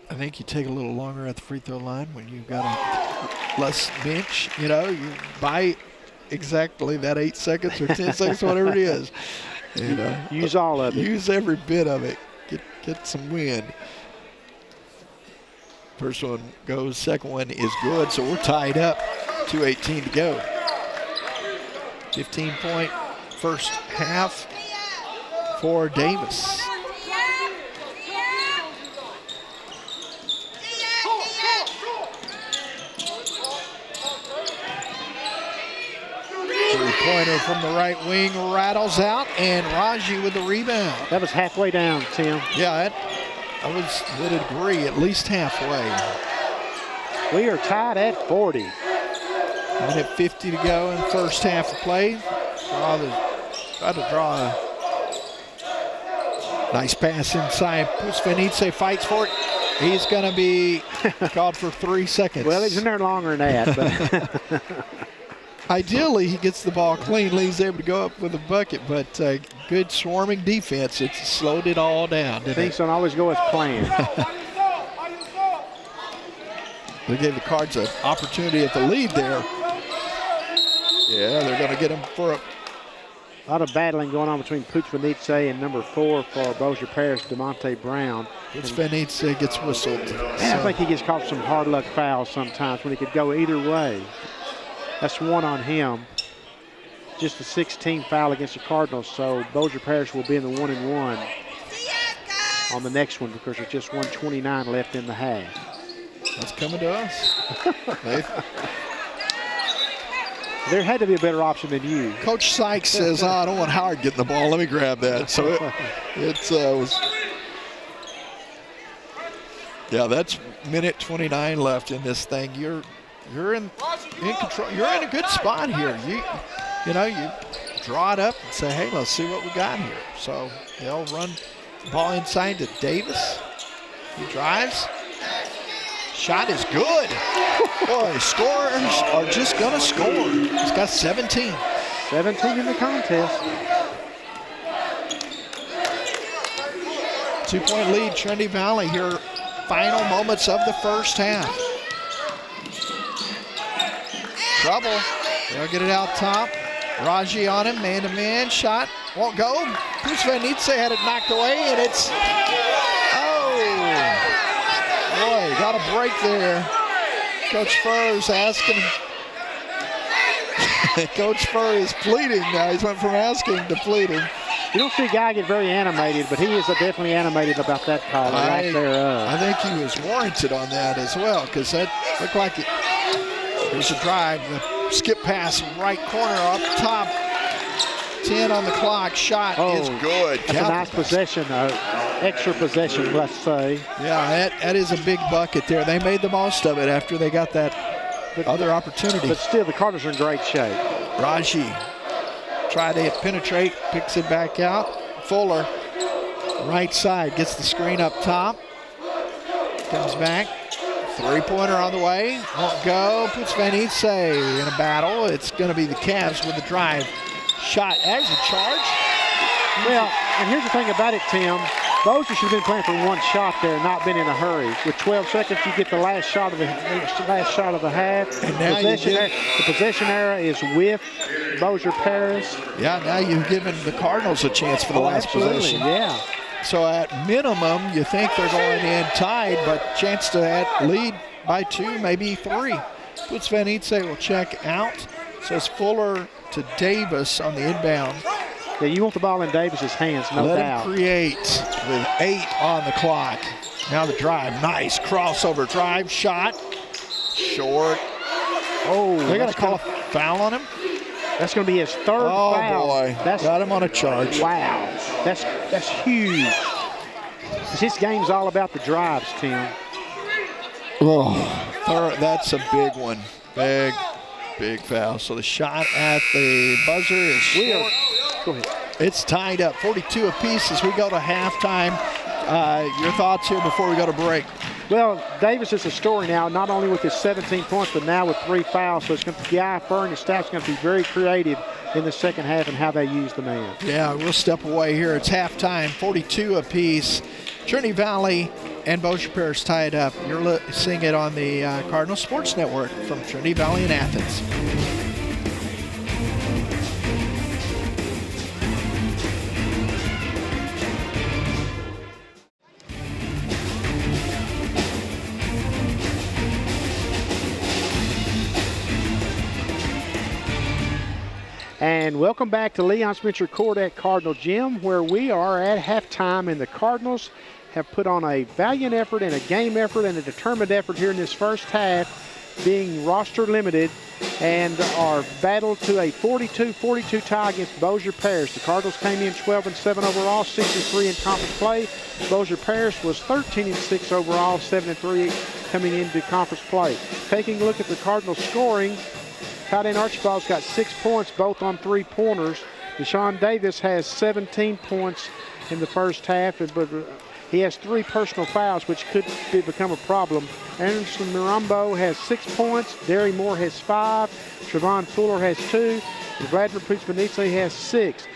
I think you take a little longer at the free throw line when you've got a less bench. You buy exactly that 8 seconds or 10 seconds, whatever it is. And, use all of it. Use every bit of it. Get some wind. First one goes, second one is good, so we're tied up. 2:18 to go. 15-point first half for Davis. Three-pointer from the right wing rattles out, and Raji with the rebound. That was halfway down, Tim. Yeah, would agree, at least halfway. We are tied at 40. Minute 50 to go in the first half of play. Try to draw a nice pass inside. Pusvenice fights for it. He's going to be called for 3 seconds. Well, he's in there longer than that. But ideally, he gets the ball clean, he's able to go up with a bucket, but good swarming defense. It slowed it all down. Things don't always go as planned. They gave the Cards an opportunity at the lead there. Yeah, they're going to get him for a lot of battling going on between Pusvenice and number 4 for Bossier Parish, DeMonte Brown. Pusvenice gets whistled. I think he gets caught some hard luck fouls sometimes when he could go either way. That's one on him. Just a 16 foul against the Cardinals, so Bossier Parish will be in the 1-and-1 on the next one because there's just 1:29 left in the half. That's coming to us. There had to be a better option than you. Coach Sykes says, I don't want Howard getting the ball. Let me grab that. So it was. Yeah, that's minute 29 left in this thing. You're in control. You're in a good spot here. You draw it up and say, hey, let's see what we got here. So they'll run the ball inside to Davis. He drives. Shot is good. Boy, scorers are just going to score. He's got 17. 17 in the contest. 2-point lead, Trinity Valley here. Final moments of the first half. Trouble. They'll get it out top. Raji on him, man-to-man. Shot won't go. Pusvenice had it knocked away, and it's... Boy, got a break there. Coach Furr's asking. Coach Furr is pleading now. He's went from asking to pleading. You don't see a guy get very animated, but he is definitely animated about that call. I think he was warranted on that as well, because that looked like it. There's a drive, the skip pass, right corner up top. 10 on the clock. Shot is good. That's a nice possession, extra possession, let's say. Yeah, that is a big bucket there. They made the most of it after they got that other opportunity. But still, the Cardinals are in great shape. Raji tried to penetrate, picks it back out. Fuller, right side, gets the screen up top. Comes back. Three-pointer on the way. Won't go. Pusvenice in a battle. It's going to be the Cavs with the drive. Shot. There's a charge. Well, and here's the thing about it, Tim. Bossier should have been playing for one shot there, not been in a hurry. With 12 seconds, you get the last shot of the half. And now the possession era is with Bossier Parish. Yeah, now you've given the Cardinals a chance for the last possession. Yeah. So at minimum, you think they're going in tied, but chance to lead by 2, maybe 3. Pusvenice will check out. So it's Fuller to Davis on the inbound. Yeah, you want the ball in Davis's hands, no doubt. Let him create with 8 on the clock. Now the drive, nice crossover drive, shot, short. Oh, they're going to call a foul on him. That's going to be his third foul. Oh boy, got him on a charge. Wow, that's huge. This game's all about the drives, Tim. Oh, that's a big one. Big foul. So the shot at the buzzer is short. Go ahead. It's tied up, 42 apiece as we go to halftime. Your thoughts here before we go to break? Well, Davis is a story now, not only with his 17 points, but now with 3 fouls. So it's going to be Guy Furr and his staff's going to be very creative in the second half and how they use the man. Yeah, we'll step away here. It's halftime, 42 apiece. Trinity Valley and Bossier Parish tied up. You're seeing it on the Cardinal Sports Network from Trinity Valley in Athens. And welcome back to Leon Spencer Court at Cardinal Gym, where we are at halftime, and the Cardinals have put on a valiant effort and a game effort and a determined effort here in this first half, being roster limited, and are battled to a 42-42 tie against Bossier Parish. The Cardinals came in 12-7 overall, 6-3 in conference play. Bossier Parish was 13-6 overall, 7-3 coming into conference play. Taking a look at the Cardinals scoring, tight end Archibald's got 6 points, both on 3-pointers. Deshaun Davis has 17 points in the first half, but he has 3 personal fouls, which could become a problem. Anderson Mirambo has 6 points. Derry Moore has 5. Trevon Fuller has 2. And Vladimir Pizmanitze has 6.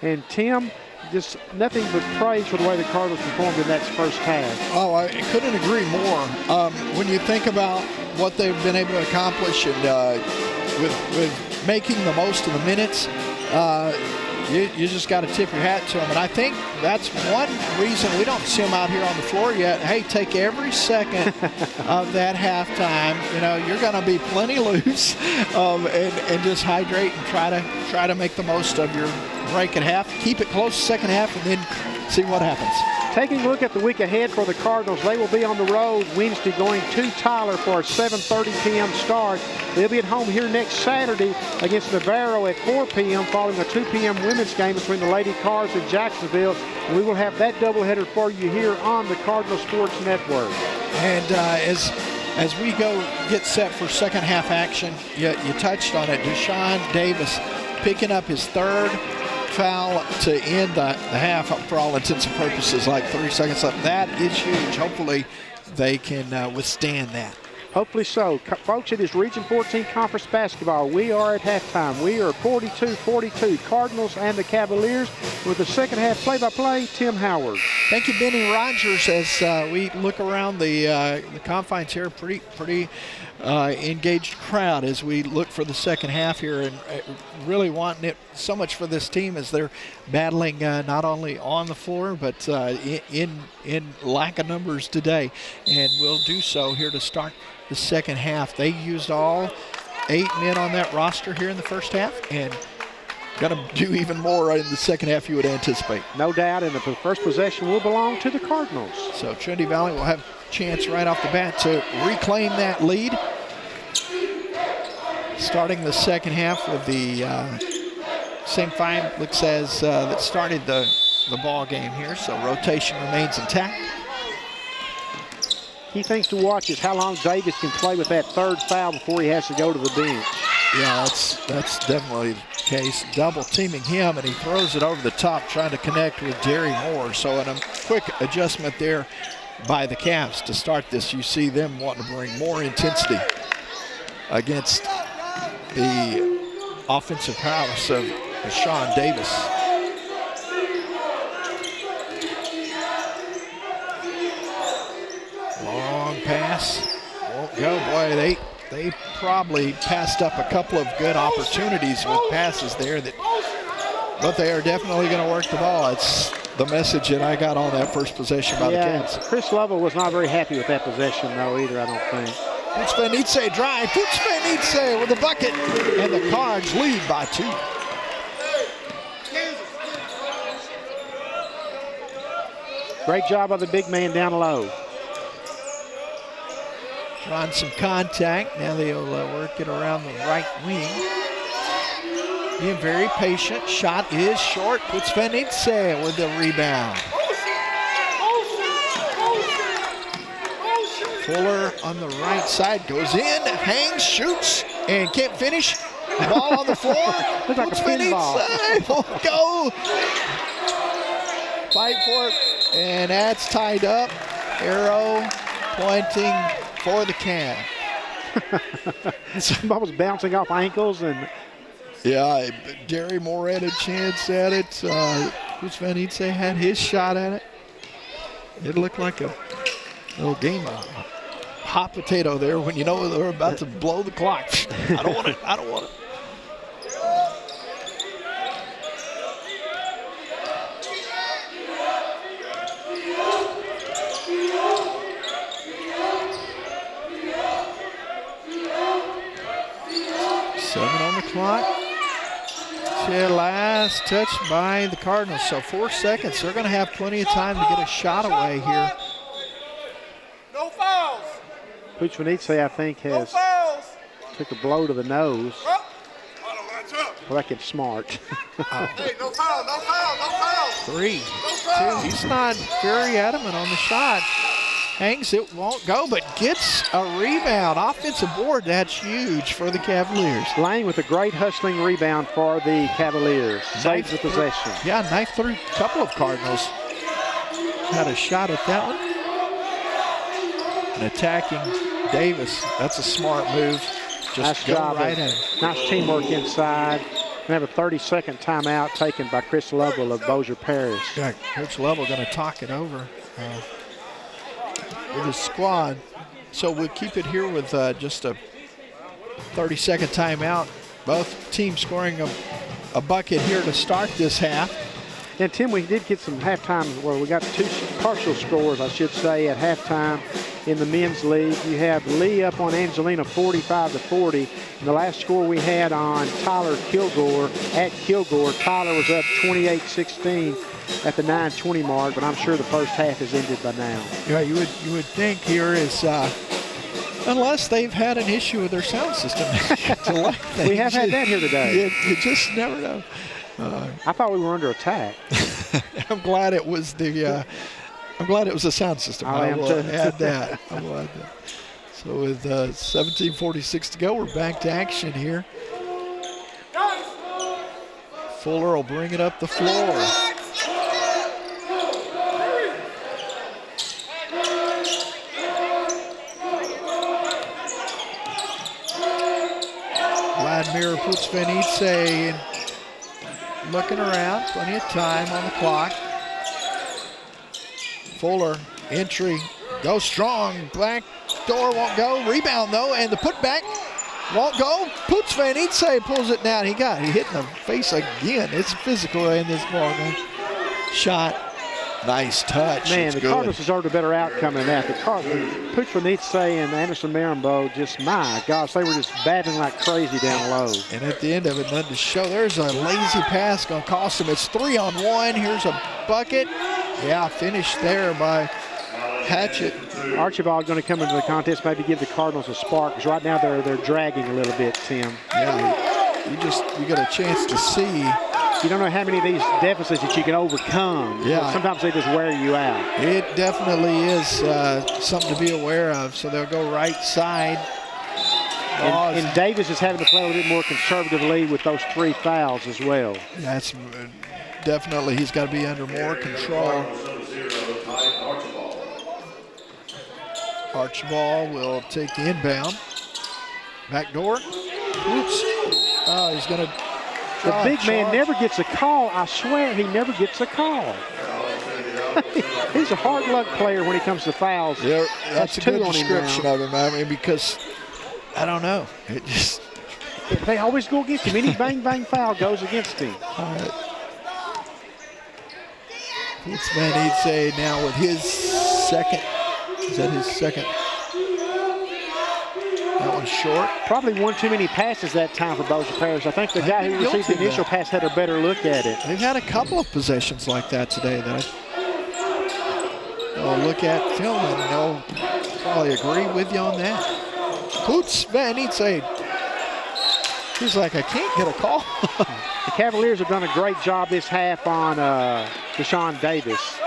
And Tim, just nothing but praise for the way the Cardinals performed in that first half. Oh, I couldn't agree more. When you think about what they've been able to accomplish and with making the most of the minutes, you just got to tip your hat to them. And I think that's one reason we don't see them out here on the floor yet. Hey, take every second of that halftime. You know, you're going to be plenty loose, and just hydrate and try to make the most of your break at half. Keep it close second half, and then see what happens. Taking a look at the week ahead for the Cardinals, they will be on the road Wednesday going to Tyler for a 7:30 p.m. start. They'll be at home here next Saturday against Navarro at 4 p.m. following a 2 p.m. women's game between the Lady Cards and Jacksonville. And we will have that doubleheader for you here on the Cardinal Sports Network. And as we get set for second half action, you touched on it. Deshaun Davis picking up his 3rd foul to end the half for all intents and purposes, like 3 seconds left. That is huge. Hopefully they can withstand that. Hopefully so. Folks, it is Region 14 Conference Basketball. We are at halftime. We are 42-42, Cardinals and the Cavaliers. With the second half play-by-play, Tim Howard. Thank you, Benny Rogers. As we look around the confines here, pretty engaged crowd as we look for the second half here, and really wanting it so much for this team as they're battling not only on the floor but in lack of numbers today, and will do so here to start the second half. They used all 8 men on that roster here in the first half, and going to do even more in the second half, you would anticipate. No doubt, and the first possession will belong to the Cardinals. So Trinity Valley will have a chance right off the bat to reclaim that lead. Starting the second half with the same 5 looks as that started the ball game here, so rotation remains intact. Key things to watch is how long Davis can play with that 3rd foul before he has to go to the bench. Yeah, that's definitely the case. Double teaming him, and he throws it over the top trying to connect with Derry Moore. So a quick adjustment there by the Cavs to start this. You see them wanting to bring more intensity against the offensive prowess of Deshaun Davis. Long pass, won't go. Boy, they probably passed up a couple of good opportunities with passes there, but they are definitely going to work the ball. It's the message that I got on that first possession by the Cavs. Chris Lovell was not very happy with that possession, though, either, I don't think. Pizmanitze drive. Pizmanitze with the bucket, and the Cards lead by 2. Great job by the big man down low. Drawing some contact. Now they'll work it around the right wing. Being very patient. Shot is short. Pizmanitze with the rebound. Fuller on the right side goes in, hangs, shoots, and can't finish. Ball on the floor. Looks like a pinball. Won't go. Fight for it, and that's tied up. Arrow pointing for the Cavs. Ball was bouncing off ankles, and yeah, Derry Moore had a chance at it. Pizmanitze had his shot at it. It looked like a little game of hot potato there when you know they're about to blow the clock. I don't want it. I don't want it. Last touch by the Cardinals. So 4 seconds. They're going to have plenty of time to get a shot away here. No fouls. Pucvanitze, I think, No has fouls. took a blow to the nose. Up. That's up. Well, that kid's smart. Hey, no foul, no foul, no foul. 3, No foul. 2. He's not very adamant on the shot. Hangs it, won't go, but gets a rebound. Offensive board, that's huge for the Cavaliers. Lane with a great hustling rebound for the Cavaliers. Saves the possession. Yeah, knife through a couple of Cardinals. Had a shot at that one. And attacking Davis. That's a smart move. Just Nice go job. right in. Nice teamwork inside. We have a 30-second timeout taken by Chris Lovell of Bossier Parish. Yeah, Coach Lovell going to talk it over with his squad. So we'll keep it here with just a 30-second timeout. Both teams scoring a bucket here to start this half. And Tim, we did get some halftime, well, we got 2 partial scores, I should say, at halftime in the men's league. You have Lee up on Angelina 45-40. And the last score we had on Tyler Kilgore at Kilgore, Tyler was up 28-16 at the 9:20 mark, but I'm sure the first half has ended by now. Yeah, you would think here is, unless they've had an issue with their sound system. We have had that here today. You just never know. I thought we were under attack. I'm glad it was the. I'm glad it was the sound system. I am will too. add that. I will add that. So with 17:46 to go, we're back to action here. Fuller will bring it up the floor. Vladimir Pucvanitze looking around, plenty of time on the clock. Fuller, entry, goes strong, back door won't go, rebound though, and the putback won't go. Pucvanitze pulls it down. He hit in the face again. It's physical in this ball game. Shot, nice touch. Man, it's the good. Cardinals deserved a better outcome than that. The Cardinals, Pucvanitze and Anderson Marambo, just, my gosh, they were just batting like crazy down low. And at the end of it, nothing to show. There's a lazy pass going to cost them. It's 3-on-1. Here's a bucket. Yeah, finished there by Hatchett. Archibald going to come into the contest, maybe give the Cardinals a spark, because right now they're dragging a little bit, Tim. Yeah, you get a chance to see. You don't know how many of these deficits that you can overcome. Yeah. Sometimes they just wear you out. It definitely is something to be aware of. So they'll go right side. And Davis is having to play a little bit more conservatively with those 3 fouls as well. That's definitely, he's got to be under more control. Archibald will take the inbound. Back door. Oops. Oh, he's going to. The big man never gets a call. I swear he never gets a call. He's a hard luck player when it comes to fouls. Yeah, that's a 2 good on him description now. of him. I mean, because I don't know. It just. They always go against him. Any bang foul goes against him. All right. Pucvanitze now with his second. Is that his second? That one's short. Probably one too many passes that time for Bossier Parish. I think the guy who received the initial pass had a better look at it. They've had a couple of possessions like that today that they'll look at film and they'll probably agree with you on that. Pucvanitze. He's like, I can't get a call. The Cavaliers have done a great job this half on Deshaun Davis.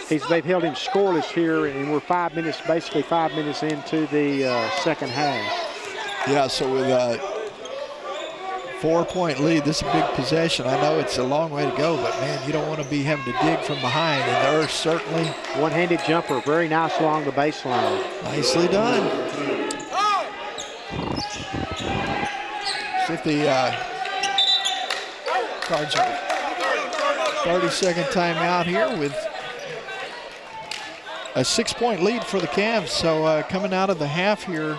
They've held him scoreless here, and we're basically 5 minutes into the second half. Yeah, so with a 4-point lead, this is a big possession. I know it's a long way to go, but man, you don't want to be having to dig from behind, and there's certainly one-handed jumper, very nice along the baseline. Nicely done. See if the Cards are 30-second timeout here with a 6-point lead for the Cavs. So coming out of the half here,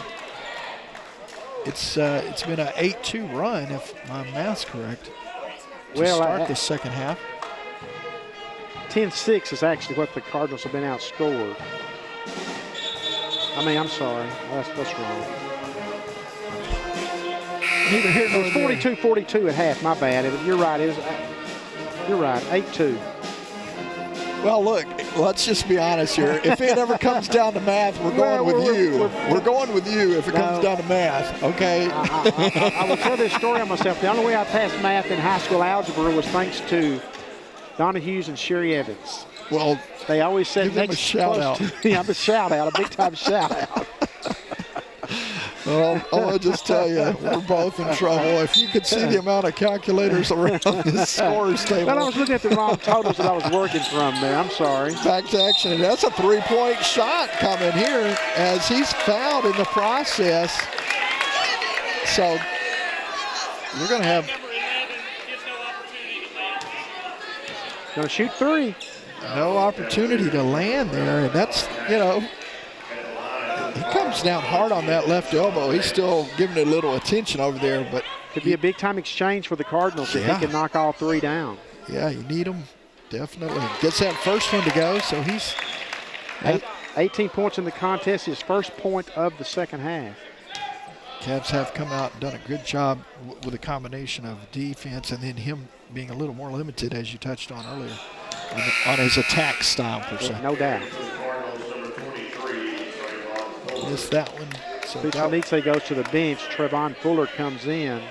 it's been an 8-2 run, if my math's correct, to start the second half. 10-6 is actually what the Cardinals have been outscored. I'm sorry. That's wrong. neither here nor It there. was 42-42 at half. My bad. You're right. You're right. 8-2. Well, look, let's just be honest here. If it ever comes down to math, we're going with you. We're going with you if it comes down to math, okay? I will tell this story on myself. The only way I passed math in high school algebra was thanks to Donna Hughes and Sherry Evans. Well, They always said give them a next shout out. Yeah, a shout out, a big time shout out. Well, I'll just tell you, we're both in trouble. If you could see the amount of calculators around this scores table. Well, I was looking at the wrong totals that I was working from there. I'm sorry. Back to action. And that's a three-point shot coming here as he's fouled in the process. So we're going to have Going to shoot three. no opportunity to land there. And that's, you know, he comes down hard on that left elbow. He's still giving it a little attention over there, but Could be a big time exchange for the Cardinals if Yeah. he can knock all three down. yeah, you need him definitely. Gets that first one to go, so he's 18 points in the contest, his first point of the second half. Cavs have come out and done a good job with a combination of defense and then him being a little more limited, as you touched on earlier, on his attack style per se. No doubt. Missed that one. So Puchalite goes to the bench. Trevon Fuller comes in.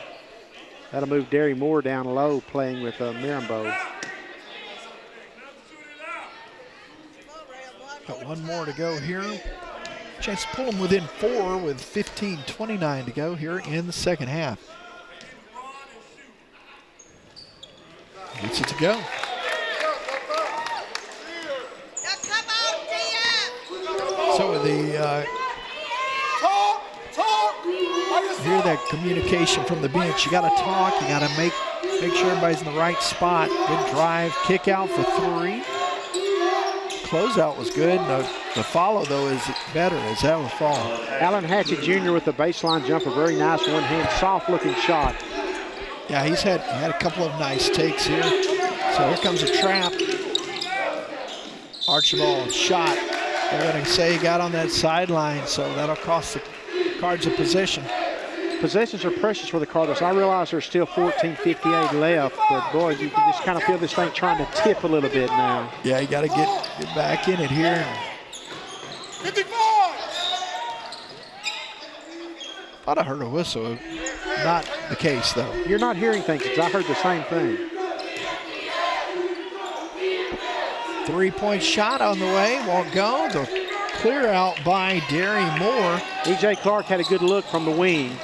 That'll move Derry Moore down low, playing with Mirambeau. got one more to go here. Chance to pull them within 4 with 15:29 to go here in the second half. Gets it to go. Now come on, DM. So the hear that communication from the bench. You got to talk. You got to make sure everybody's in the right spot. Good drive, kick out for 3. Closeout was good. The follow though is better as that will fall. Allen Hatchett Jr. with the baseline jumper. Very nice one-hand, soft-looking shot. Yeah, he had a couple of nice takes here. So here comes a trap. Archibald shot. They're going to say he got on that sideline, so that'll cost the Cards a possession. Possessions are precious for the Cardinals. I realize there's still 14:58 left, but boy, you can just kind of feel this thing trying to tip a little bit now. Yeah, you got to get back in it here. 55! Thought I heard a whistle. Not the case, though. You're not hearing things, because I heard the same thing. 3-point shot on the way. Won't go. The clear out by Derry Moore. E.J. Clark had a good look from the wing.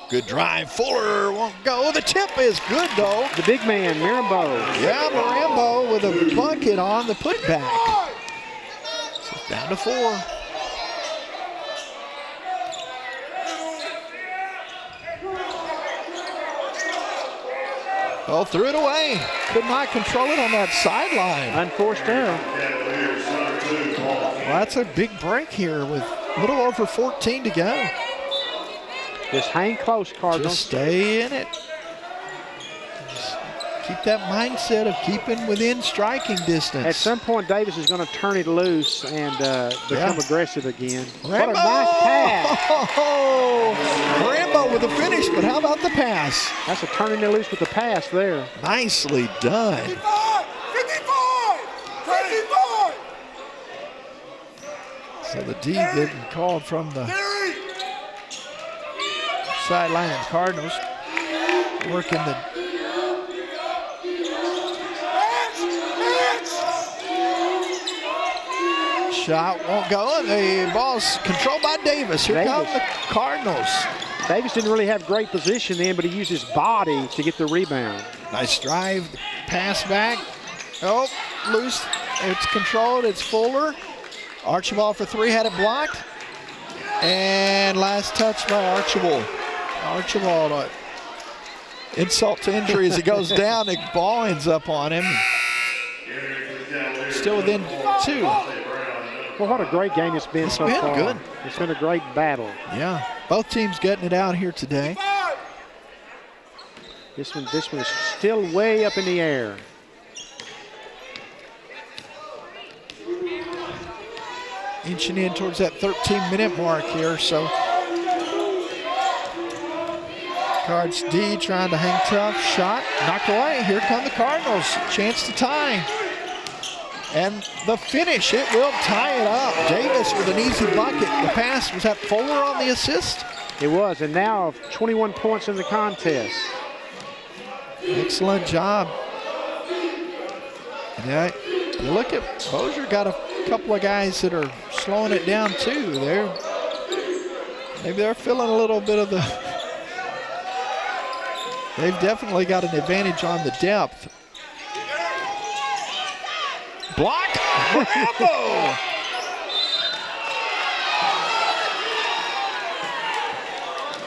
Good drive. Fuller won't go. The tip is good, though. The big man, Mirambeau. Yeah, Marambo with a bucket on the putback. So it's down to 4. Oh, threw it away. Could not control it on that sideline. Unforced error. Well, that's a big break here with a little over 14 to go. Just hang close, Cardinals. Just stay in it. Just keep that mindset of keeping within striking distance. At some point, Davis is going to turn it loose and become aggressive again. What a Rambo! nice pass. Rambo with the finish, but how about the pass? That's a turning it loose with the pass there. Nicely done. 55! 55! 55! So the D getting called from the Derry! sideline of the Cardinals. Working the shot won't go, and the ball's controlled by Davis. Here come the Cardinals. Davis didn't really have great position then, but he used his body to get the rebound. Nice drive, pass back. Oh, loose. It's controlled. It's Fuller. Archibald for 3, had it blocked. And last touch by Archibald. Archibald, insult to injury as he goes down. The ball ends up on him. Still within 2. Well, what a great game it's been so been far. good. It's been a great battle. Yeah, both teams getting it out here today. This one is still way up in the air. inching in towards that 13-minute mark here. So Cards D trying to hang tough. Shot knocked away. Here come the Cardinals. Chance to tie. And the finish, it will tie it up. Davis with an easy bucket. The pass, was that Fuller on the assist? It was, and now 21 points in the contest. Excellent job. Yeah, you look at Bossier, got a couple of guys that are slowing it down too. Maybe they're feeling a little bit of the, they've definitely got an advantage on the depth. Block, Rambo!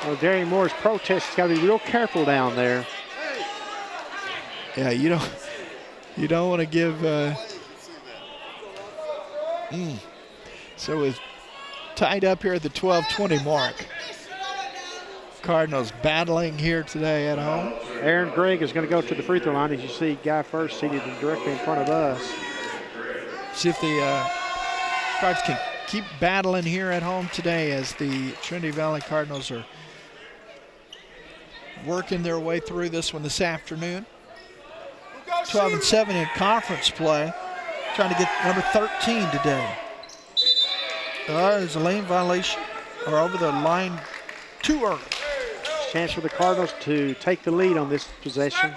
Well, Derry Moore's protest has got to be real careful down there. Yeah, you don't want to give. So it's tied up here at the 12:20 mark. Cardinals battling here today at home. Aaron Gregg is going to go to the free throw line. As you see, Guy First seated directly in front of us. See if the Cards can keep battling here at home today as the Trinity Valley Cardinals are working their way through this one this afternoon. 12-7 in conference play. Trying to get number 13 today. There's a lane violation, or over the line too early. Chance for the Cardinals to take the lead on this possession.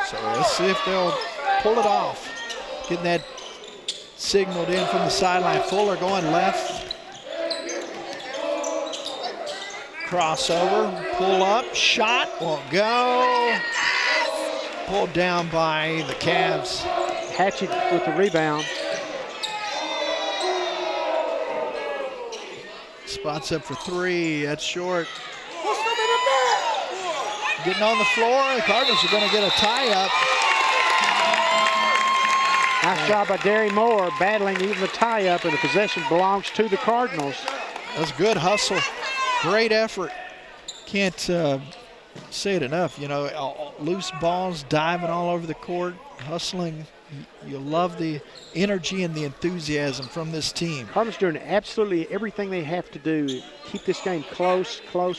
So let's see if they'll pull it off. Getting that signaled in from the sideline. Fuller going left. Crossover, pull up, shot, won't go. Pulled down by the Cavs. Hatchet with the rebound. Spots up for three, that's short. Getting on the floor, the Cardinals are going to get a tie-up. Nice job by Derry Moore, battling even the tie-up, and the possession belongs to the Cardinals. That's good hustle, great effort. Can't say it enough, you know, loose balls, diving all over the court, hustling. You love the energy and the enthusiasm from this team. Cardinals doing absolutely everything they have to do. Keep this game close, pull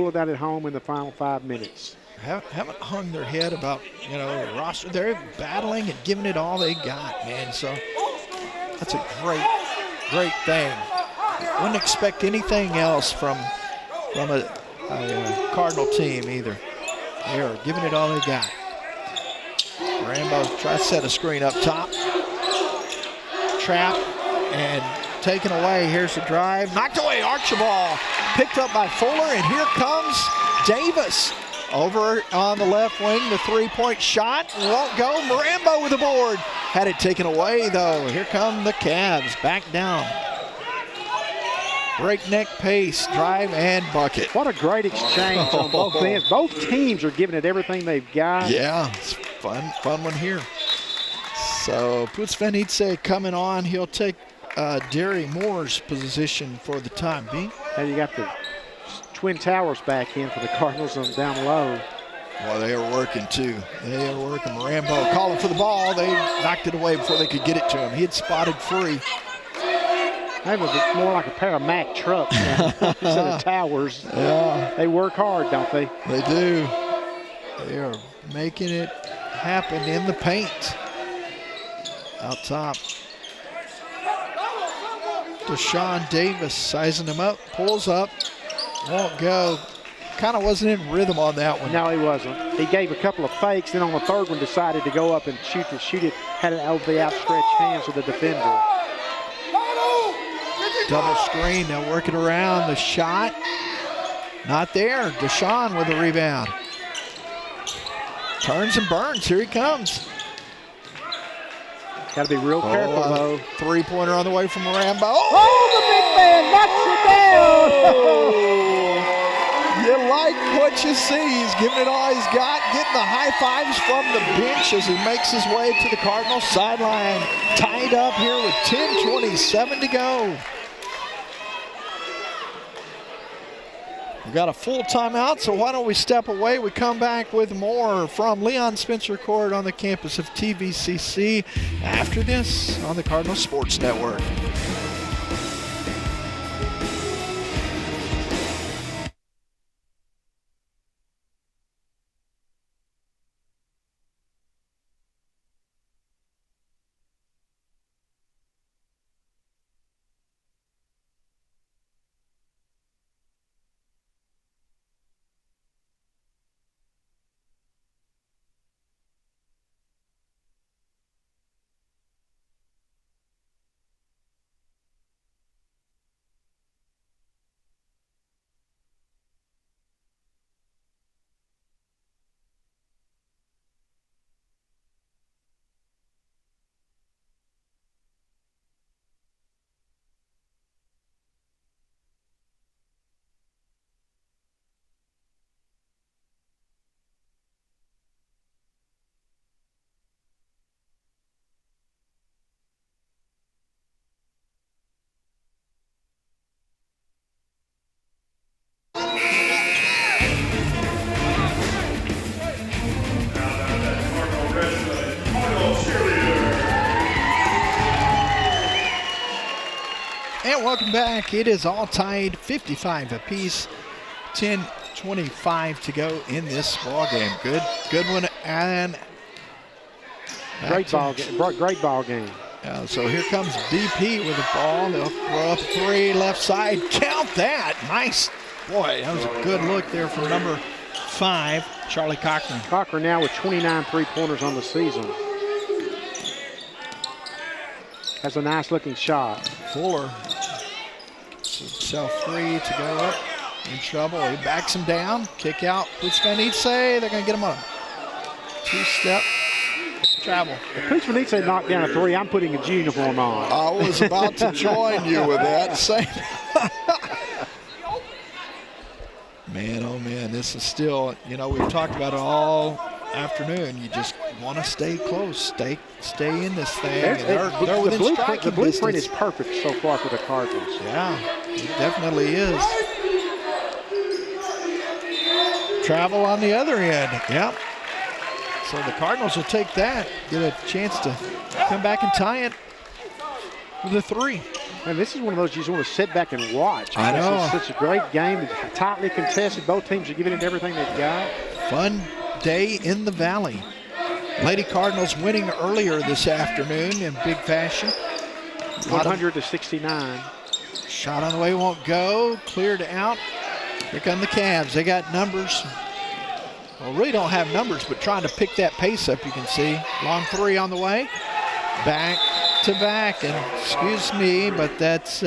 it out at home in the final 5 minutes. Haven't hung their head about, you know, the roster. They're battling and giving it all they got, man. So that's a great thing. Wouldn't expect anything else from a Cardinal team either. They're giving it all they got. Rambo tries to set a screen up top. Trap and taken away. Here's the drive. Knocked away. Archibald picked up by Fuller, and here comes Davis. Over on the left wing, the three-point shot won't go. Rambo with the board. Had it taken away, though. Here come the Cavs back down. Breakneck pace, drive and bucket. What a great exchange on both ends. Both teams are giving it everything they've got. Yeah, it's fun one here. So Poots Venitze coming on. He'll take Derry Moore's position for the time being. And you got the Twin Towers back in for the Cardinals on down low. Well, they are working too. They are working. Rambo calling for the ball. They knocked it away before they could get it to him. He had spotted free. That was more like a pair of Mack trucks instead of Towers. Yeah. They work hard, don't they? They do. They are making it happen in the paint. Out top. Deshaun Davis sizing him up, pulls up, won't go. Kind of wasn't in rhythm on that one. No, he wasn't. He gave a couple of fakes, then on the third one decided to go up and shoot it, had it over the outstretched hands of the defender. Double screen, they'll work it around. The shot, not there. Deshaun with the rebound. Turns and burns, here he comes. Got to be real careful, though. Three-pointer on the way from Rambo. Oh, the big man knocks it down! You like what you see. He's giving it all he's got, getting the high fives from the bench as he makes his way to the Cardinals sideline. Tied up here with 10:27 to go. We've got a full timeout, so why don't we step away? We come back with more from Leon Spencer Court on the campus of TVCC after this on the Cardinal Sports Network. And welcome back. It is all tied, 55 apiece, 10:25 to go in this ball game. Good one, and Great ball game. So here comes BP with the ball. They'll throw up three, left side. Count that. Nice. Boy, that was a good look there from number 5, Charlie Cochran. Cochran now with 29 three-pointers on the season. Has a nice looking shot. Fuller himself free to go up. In trouble. He backs him down. Kick out. Puts Vanitse. They're going to get him on a two-step travel. If Pooch Vanitse knocked down a three, I'm putting a G uniform on. I was about to join you with that. Man, oh man, this is still, we've talked about it all afternoon. You just want to stay close, stay in this thing. They're within striking The blueprint distance. is perfect so far for the Cardinals. Yeah, it definitely is. Travel on the other end. Yep. So the Cardinals will take that, get a chance to come back and tie it with a 3. And this is one of those you just want to sit back and watch. I know. It's such a great game. It's tightly contested. Both teams are giving it everything they've got. Fun day in the Valley. Lady Cardinals winning earlier this afternoon in big fashion. 100-69. Shot on the way won't go. Cleared out. Here come the Cavs. They got numbers. Well, really don't have numbers, but trying to pick that pace up, you can see. Long 3 on the way. Back to back. And excuse me, but that's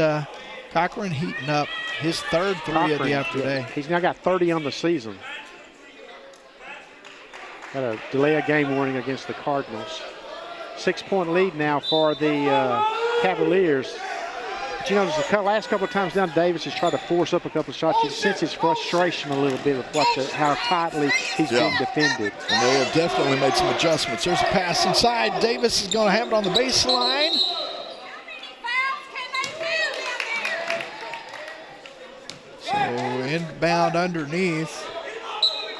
Cochran heating up his third 3 of the afternoon. He's now got 30 on the season. Got a delay of game warning against the Cardinals. 6-point lead now for the Cavaliers. But the last couple of times down, Davis has tried to force up a couple of shots. You sense his frustration a little bit with how tightly he's being defended. And they have definitely made some adjustments. There's a pass inside. Davis is going to have it on the baseline. So inbound underneath.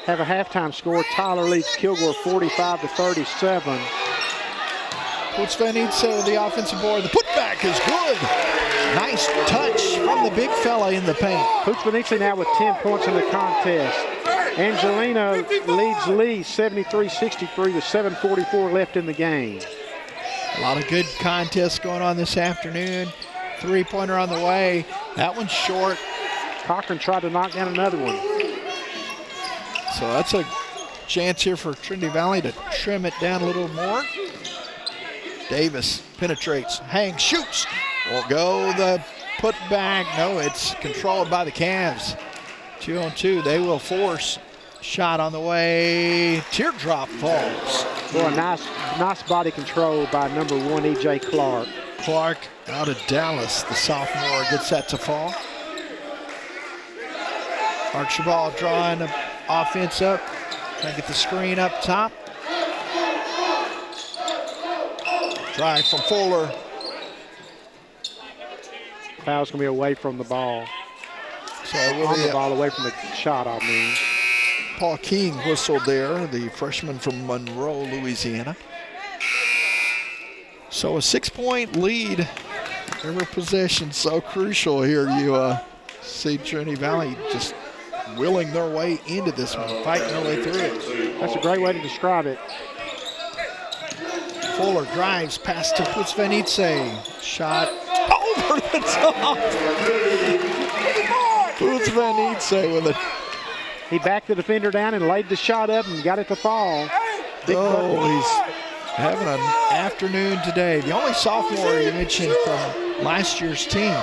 Have a halftime score. Tyler leads Kilgore 45-37. Puts Vanitse with the offensive board. The putback is good. Nice touch from the big fella in the paint. Pooch Vanitse now with 10 points in the contest. Angelina leads Lee 73-63 with 7:44 left in the game. A lot of good contests going on this afternoon. 3-pointer on the way. That one's short. Cochran tried to knock down another one. So that's a chance here for Trinity Valley to trim it down a little more. Davis penetrates, hangs, shoots. Will go the putback. No, it's controlled by the Cavs. 2-on-2. They will force. Shot on the way. Teardrop falls. Boy, nice body control by number 1, E.J. Clark. Clark out of Dallas, the sophomore, gets that to fall. Archibald drawing the offense up. Trying to get the screen up top. Drive from Fuller. Foul's going to be away from the ball. So it will On be the ball away from the shot, I mean. Paul King whistled there, the freshman from Monroe, Louisiana. So a 6-point lead. Every possession so crucial here. You see Trinity Valley just willing their way into this one, fighting their way through it. That's a great way to describe it. Fuller drives past to Putzvanitze. Shot over the top. Putzvanitze with it. He backed the defender down and laid the shot up and got it to fall. Big bucket. He's having an afternoon today. The only sophomore you mentioned from last year's team.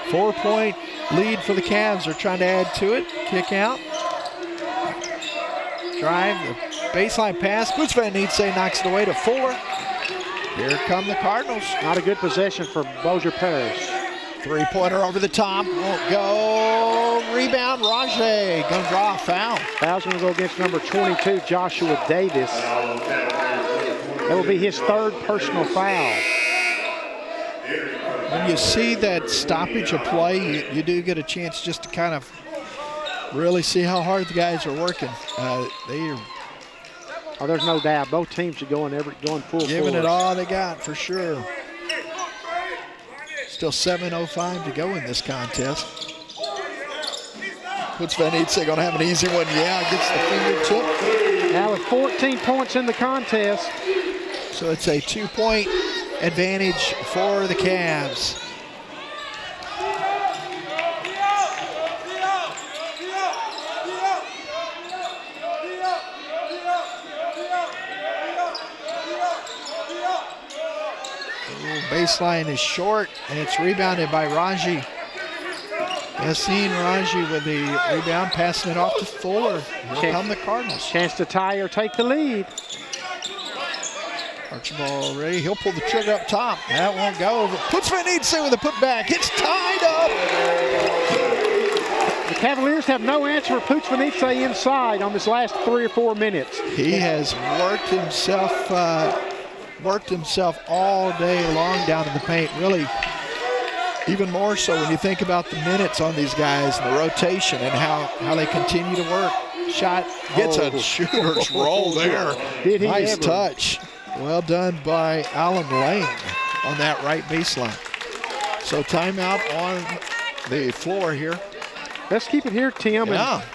4-point lead for the Cavs. They're trying to add to it. Kick out. Drive, the baseline pass. Putzvanitze knocks it away to Fuller. Here come the Cardinals. Not a good possession for Bossier Parish. 3-pointer over the top. Won't go. Rebound, Rajay. Gonna draw a foul. Foul's gonna go against number 22, Joshua Davis. That will be his 3rd personal foul. When you see that stoppage of play, you do get a chance just to kind of really see how hard the guys are working. Oh, there's no doubt. Both teams are going full giving force. it all they got for sure. Still 7:05 to go in this contest. Putzvanitze going to have an easy one. Yeah, gets the fingertip. Now with 14 points in the contest. So it's a 2-point advantage for the Cavs. Baseline is short, and it's rebounded by Raji. Yassine Raji with the rebound, passing it off to Fuller. Here come the Cardinals. Chance to tie or take the lead. Archibald ready. He'll pull the trigger up top. That won't go. Putzvanitze with a putback. It's tied up. The Cavaliers have no answer for Putzvanitze inside on this last 3 or 4 minutes. He has worked himself all day long down in the paint. Really, even more so when you think about the minutes on these guys and the rotation and how they continue to work. Shot gets a shooter's roll there. Did he nice ever. touch. Well done by Alan Lane on that right baseline. So timeout on the floor here. Let's keep it here, Tim. Yeah. And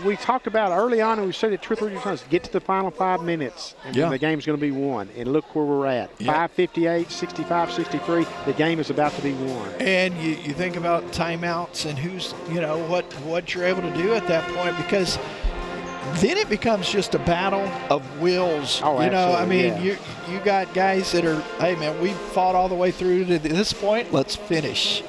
we talked about early on, and we said it 2 or 3 times, get to the final 5 minutes, and then the game's going to be won. And look where we're at. 5:58, 65-63. The game is about to be won. And you think about timeouts and who's, what you're able to do at that point, because then it becomes just a battle of wills. Oh, absolutely, you got guys that are, hey, man, we fought all the way through to this point. Let's finish.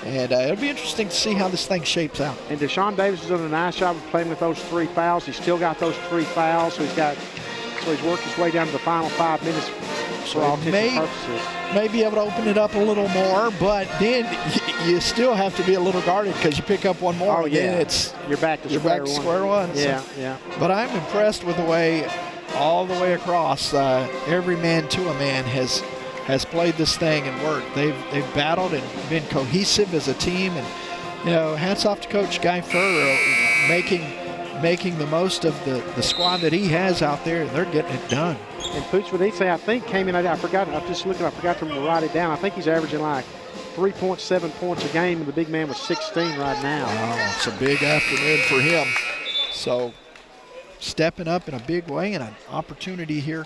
And it'll be interesting to see how this thing shapes out. And Deshaun Davis has done a nice job of playing with those 3 fouls. He's still got those 3 fouls, so he's worked his way down to the final 5 minutes for all intents and purposes. May be able to open it up a little more, but then you still have to be a little guarded because you pick up one more. Oh, and yeah. then You're back to square one. Yeah, So. yeah. But I'm impressed with the way, all the way across, every man to a man has played this thing and worked. They've battled and been cohesive as a team, and hats off to Coach Guy Furrow making the most of the squad that he has out there, and they're getting it done. And Putzvanitze, I think, came in. I forgot to write it down. I think he's averaging like 3.7 points a game, and the big man was 16 right now. Oh, it's a big afternoon for him. So stepping up in a big way, and an opportunity here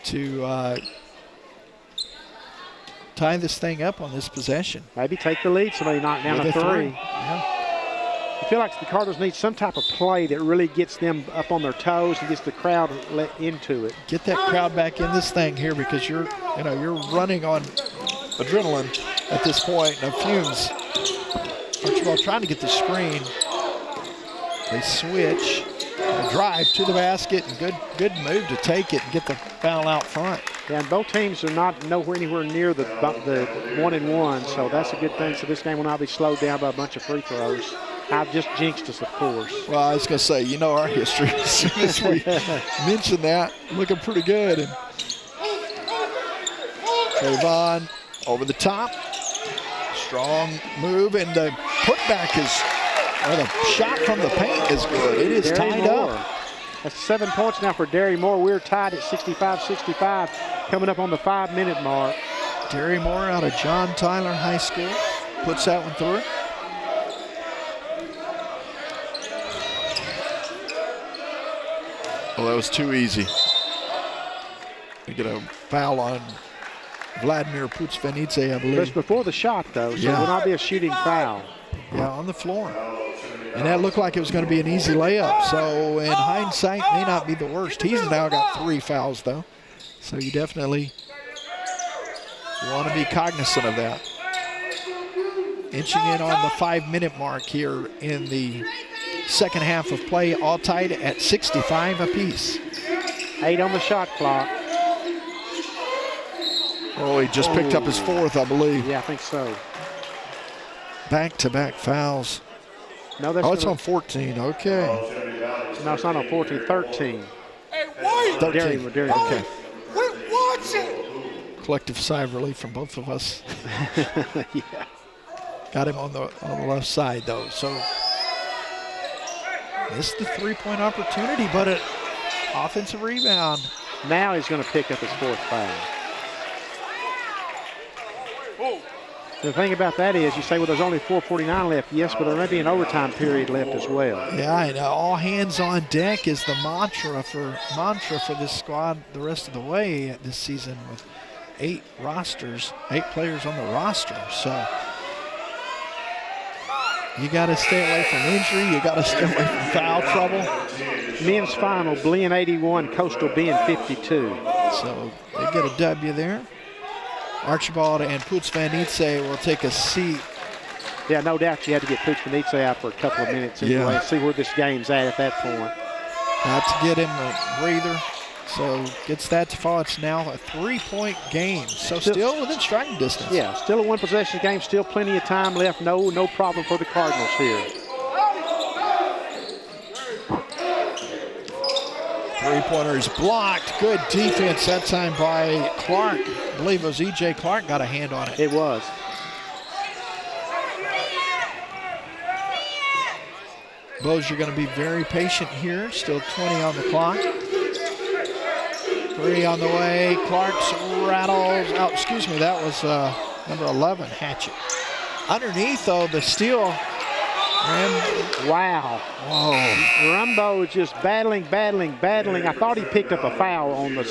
to tie this thing up on this possession. Maybe take the lead, somebody knock down a 3. Yeah. I feel like the Cardinals need some type of play that really gets them up on their toes and gets the crowd let into it. Get that crowd back in this thing here, because you're running on adrenaline at this point and fumes. Archibald trying to get the screen. They switch. A drive to the basket, and good move to take it and get the foul out front. Yeah, and both teams are not anywhere near the 1-and-1, so that's a good thing. So this game will not be slowed down by a bunch of free throws. I've just jinxed us, of course. Well, I was going to say, our history. As soon as we mentioned that, looking pretty good. And Trayvon over the top. Strong move, and the putback is, or the shot from the paint is good. It is tied up. That's 7 points now for Derry Moore. We're tied at 65-65, coming up on the 5-minute mark. Derry Moore out of John Tyler High School puts that one through. Well, that was too easy. We get a foul on Vladimir Putsvenice, I believe. That's before the shot, though, so it will not be a shooting foul. Yeah, on the floor. And that looked like it was going to be an easy layup. So in hindsight, may not be the worst. He's now got 3 fouls, though. So you definitely want to be cognizant of that. Inching in on the 5-minute mark here in the second half of play, all tied at 65 apiece. 8 on the shot clock. Oh, he just picked up his 4th, I believe. Yeah, I think so. Back-to-back fouls. No, that's it's on 14. Okay. No, it's not on 14. 13. Hey, wait! 13. Derry. Okay. Wait, watch it! Collective sigh of relief from both of us. Yeah. Got him on the left side, though. So missed the 3-point opportunity, but an offensive rebound. Now he's going to pick up his 4th foul. The thing about that is, you say, well, there's only 4:49 left. Yes, but there may be an overtime period left as well. Yeah, and all hands on deck is the mantra for this squad the rest of the way this season, with 8 players on the roster. So you got to stay away from injury. You got to stay away from foul trouble. Men's final, Blen 81, Coastal Bend 52. So they get a W there. Archibald and Putsvenice will take a seat. Yeah, no doubt you had to get Putsvenice out for a couple of minutes anyway, and see where this game's at that point. Got to get him a breather. So gets that to fall. It's now a 3-point game. So still within striking distance. Yeah, still a 1-possession game. Still plenty of time left. No problem for the Cardinals here. 3-pointer is blocked. Good defense that time by Clark. I believe it was E.J. Clark got a hand on it. It was. Bossier going to be very patient here. Still 20 on the clock. 3 on the way. Clark's rattles out. Excuse me, that was number 11, Hatchet. Underneath, though, the steal. Wow. Whoa. Rumbo is just battling. I thought he picked up a foul on the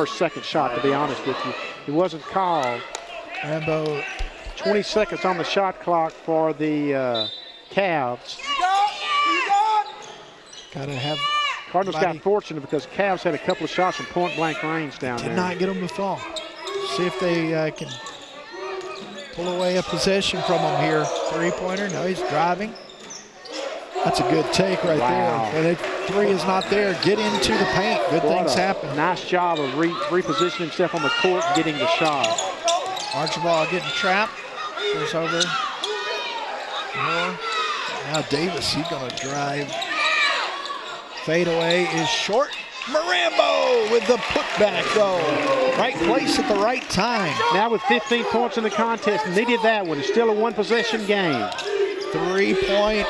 second shot, to be honest with you. It wasn't called. Rambo. 20 seconds on the shot clock for the Cavs. Got to have. Cardinals got fortunate because Cavs had a couple of shots from point-blank range down there. Did not get them to fall. See if they can pull away a possession from him here. 3-pointer. No, he's driving. That's a good take right there. 3 is not there. Get into the paint. Good things happen. Nice job of repositioning himself on the court and getting the shot. Archibald getting trapped. Goes over. More. Now Davis, he's going to drive. Fadeaway is short. Marambo with the putback, though. Right place at the right time. Now with 15 points in the contest, needed that one. It's still a 1-possession game. 3-point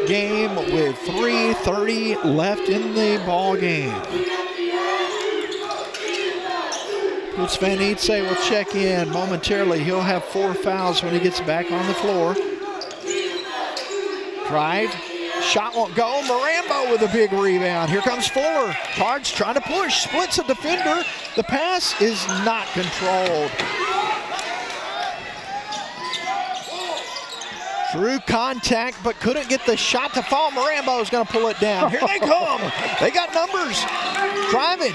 game with 3:30 left in the ball game. Putsvenice will check in momentarily. He'll have 4 fouls when he gets back on the floor. Drive. Shot won't go. Marambo with a big rebound. Here comes Fuller. Cards trying to push. Splits a defender. The pass is not controlled. Through contact, but couldn't get the shot to fall. Marambo's going to pull it down. Here they come. They got numbers. Driving.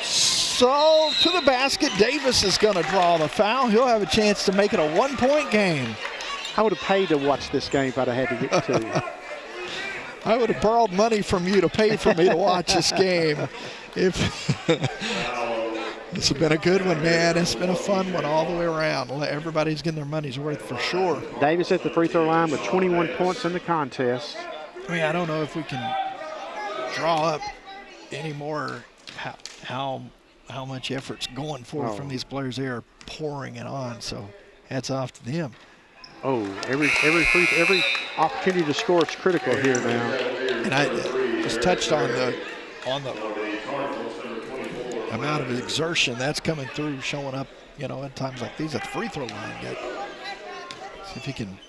So to the basket. Davis is going to draw the foul. He'll have a chance to make it a 1-point game. I would have paid to watch this game if I'd have had to get to. I would have borrowed money from you to pay for me to watch this game. This has been a good one, man. It's been a fun one all the way around. Everybody's getting their money's worth for sure. Davis at the free throw line with 21 points in the contest. I mean, I don't know if we can draw up any more how much effort's going forward from these players. They are pouring it on, so hats off to them. Oh, every opportunity to score is critical here now. And I just touched on the amount of exertion that's coming through, showing up, at times like these at the free throw line. See if he can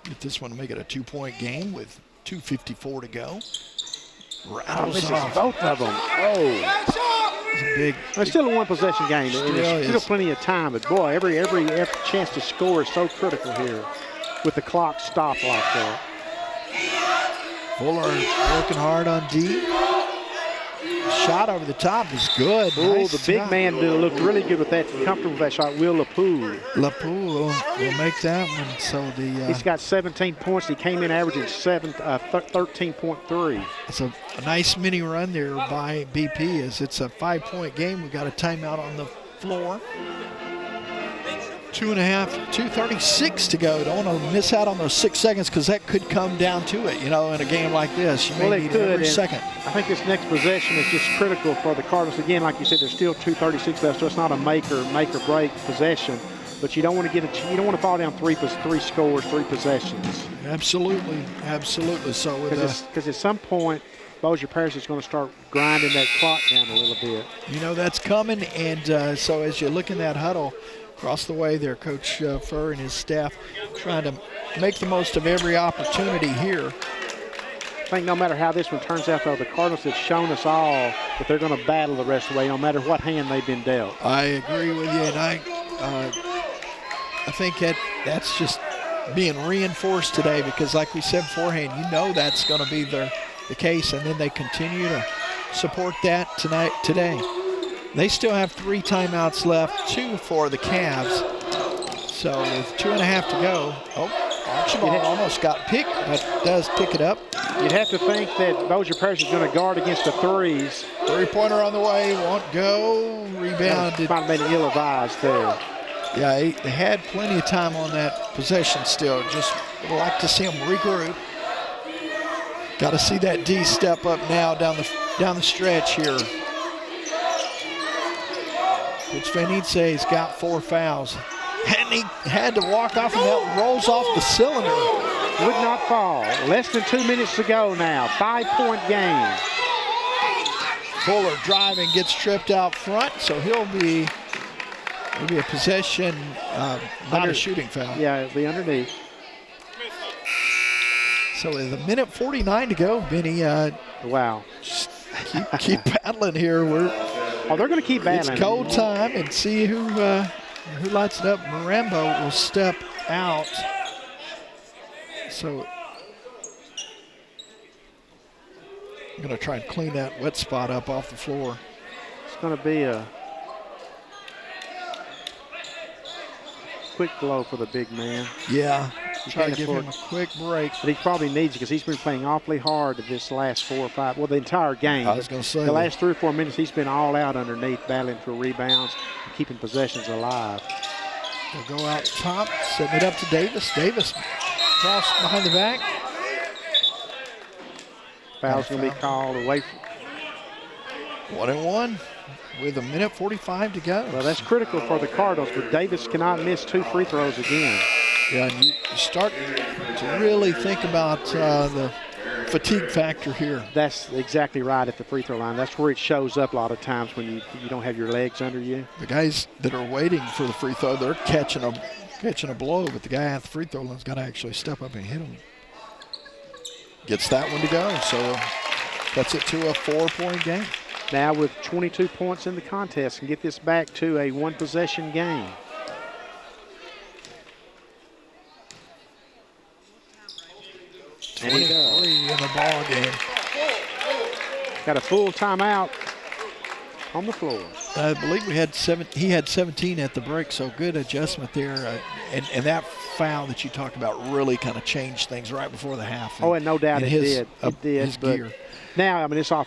get this one to make it a 2-point game with 2:54 to go. Rattles off both of them. Oh, it's a big. it's still a one-possession game. There's still plenty of time, but boy, every chance to score is so critical here with the clock stopped like that. Fuller working hard on D. Shot over the top is good. Oh, Nice the big shot. man looked really good with that, comfortable with that shot. Will LaPoule. LaPoule will make that one. So he's got 17 points. He came in averaging 13.3. It's a nice mini run there by BP as it's a 5-point game. We've got a timeout on the floor. 2:36 to go. Don't want to miss out on those 6 seconds because that could come down to it, in a game like this. You may need every second. I think this next possession is just critical for the Cardinals. Again, like you said, there's still 2:36 left, so it's not a make or break possession. But you don't want to fall down three scores, 3 possessions. Absolutely. So because at some point, Bossier Parish is going to start grinding that clock down a little bit. That's coming, and so as you look in that huddle. Across the way there, Coach Furr and his staff trying to make the most of every opportunity here. I think no matter how this one turns out, though, the Cardinals have shown us all that they're going to battle the rest of the way, no matter what hand they've been dealt. I agree with you, and I think that's just being reinforced today because, like we said beforehand, that's going to be the case, and then they continue to support that today. They still have 3 timeouts left, 2 for the Cavs. So with 2.5 to go, Archibald almost got picked, but does pick it up. You'd have to think that Bossier Parish is going to guard against the threes. 3-pointer on the way, won't go. Rebounded. Might have been ill-advised there. Yeah, they had plenty of time on that possession still. Just would like to see them regroup. Got to see that D step up now down the stretch here. Coach Van Eetze's got 4 fouls. And he had to walk off, and that rolls off the cylinder. Would not fall. Less than 2 minutes to go now. 5-point game. Fuller driving, gets tripped out front, so he'll be a possession, not a shooting foul. Yeah, it'll be underneath. So with 1:49 to go, Benny. Wow. Keep battling here. They're going to keep battling. It's cold time, and see who lights it up. Marambo will step out. So I'm going to try and clean that wet spot up off the floor. It's going to be a quick blow for the big man. Yeah, try to give him a quick break. But he probably needs it because he's been playing awfully hard this last 4 or 5, the entire game. I was going to say. The last 3 or 4 minutes, he's been all out underneath, battling for rebounds and keeping possessions alive. They'll go out top, setting it up to Davis. Davis cross behind the back. Foul's going to be called away. 1-1 with 1:45 to go. Well, that's critical for the Cardinals, but Davis cannot miss 2 free throws again. Yeah, and you start to really think about the fatigue factor here. That's exactly right at the free throw line. That's where it shows up a lot of times when you don't have your legs under you. The guys that are waiting for the free throw, they're catching a blow, but the guy at the free throw line's got to actually step up and hit him. Gets that one to go, so cuts it to a 4-point game. Now with 22 points in the contest, can get this back to a 1-possession game. And he does. 23 in the ball game. Got a full timeout on the floor. I believe he had 17 at the break, so good adjustment there. And that foul that you talked about really kind of changed things right before the half. And no doubt it did. It did. His gear. Now, it's all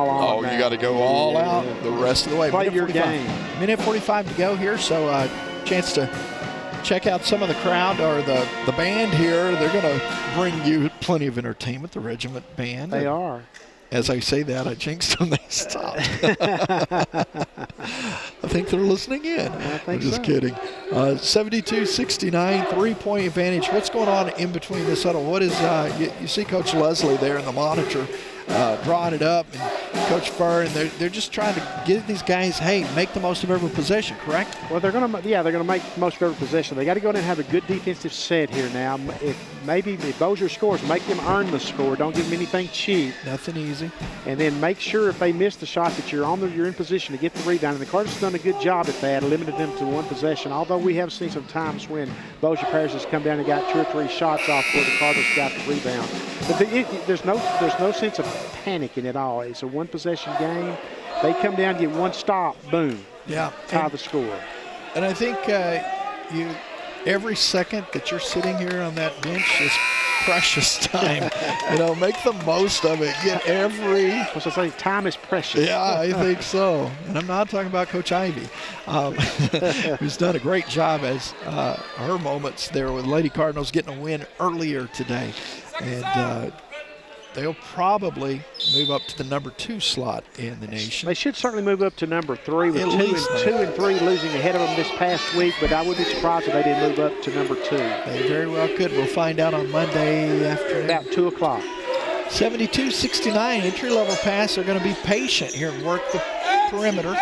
on. Oh, you got to go all out the rest of the way. Play your game. 1:45 to go here, so chance to check out some of the crowd or the band here. They're going to bring you plenty of entertainment, the Regiment Band. They are. as I say that, I jinxed them. They stopped. I think they're listening in. I'm just kidding. 72-69, 3-point advantage. What's going on in between this huddle? What is you see Coach Leslie there in the monitor drawing it up, and Coach Furr, and they're just trying to give these guys, hey, make the most of every possession, correct? Well, they're going to make the most of every possession. They got to go in and have a good defensive set here now. If Bossier scores, make them earn the score. Don't give them anything cheap. Nothing easy. And then make sure if they miss the shot that you're in position to get the rebound. And the Cardinals have done a good job at that, limited them to one possession. Although we have seen some times when Bossier Parish has come down and got 2 or 3 shots off where the Cardinals got the rebound. But there's no sense of panicking at all. It's a one possession game. They come down, get one stop, boom. Yeah. Tie the score. And I think every second that you're sitting here on that bench is precious time. Make the most of it. Get every. What's I say? Time is precious. Yeah, I think so. And I'm not talking about Coach Ivy, who's done a great job as her moments there with Lady Cardinals getting a win earlier today. And they'll probably move up to the number 2 slot in the nation. They should certainly move up to number 3 with At 2 least and 3 losing ahead of them this past week, but I would be surprised if they didn't move up to number 2. They very well could. We'll find out on Monday afternoon. About 2 o'clock. 72-69, entry-level pass. They're going to be patient here and work the perimeter.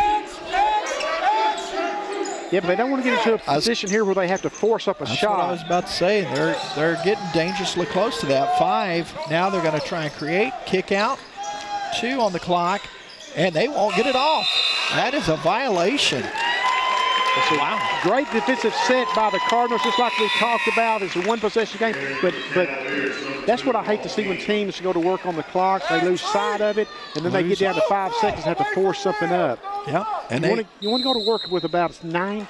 Yeah, but they don't want to get into a position here where they have to force up a shot. That's what I was about to say. They're getting dangerously close to that. 5. Now they're going to try and create. Kick out. 2 on the clock. And they won't get it off. That is a violation. Wow. Great defensive set by the Cardinals, just like we talked about. It's a one possession game. But that's what I hate to see when teams go to work on the clock. They lose sight of it, and then they get down to 5 seconds and have to force something up. Yeah. And you want to go to work with about 9 or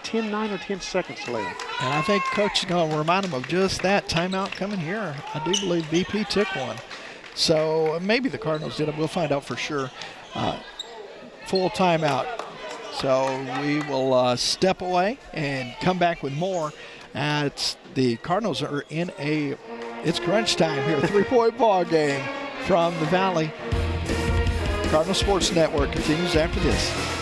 10 seconds left. And I think Coach is going to remind them of just that timeout coming here. I do believe BP took one. So maybe the Cardinals did it. We'll find out for sure. Full timeout. So we will step away and come back with more. The Cardinals are in it's crunch time here, 3-point ball game from the Valley. Cardinal Sports Network continues after this.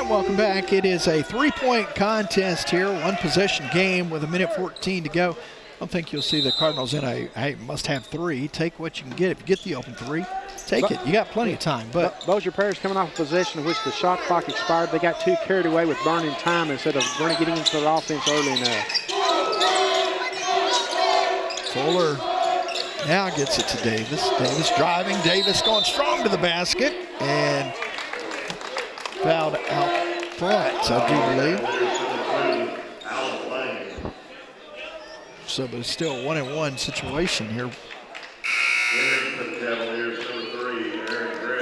Welcome back. It is a 3-point contest here, one possession game with 1:14 to go. I don't think you'll see the Cardinals in a must have 3. Take what you can get. If you get the open 3, take it. You got plenty of time. But Bossier Parish coming off a possession in which the shot clock expired. They got too carried away with burning time instead of getting into their offense early enough. Fuller now gets it to Davis. Davis driving. Davis going strong to the basket and fouled out front, I do believe. So, but it's still a 1-and-1 situation here.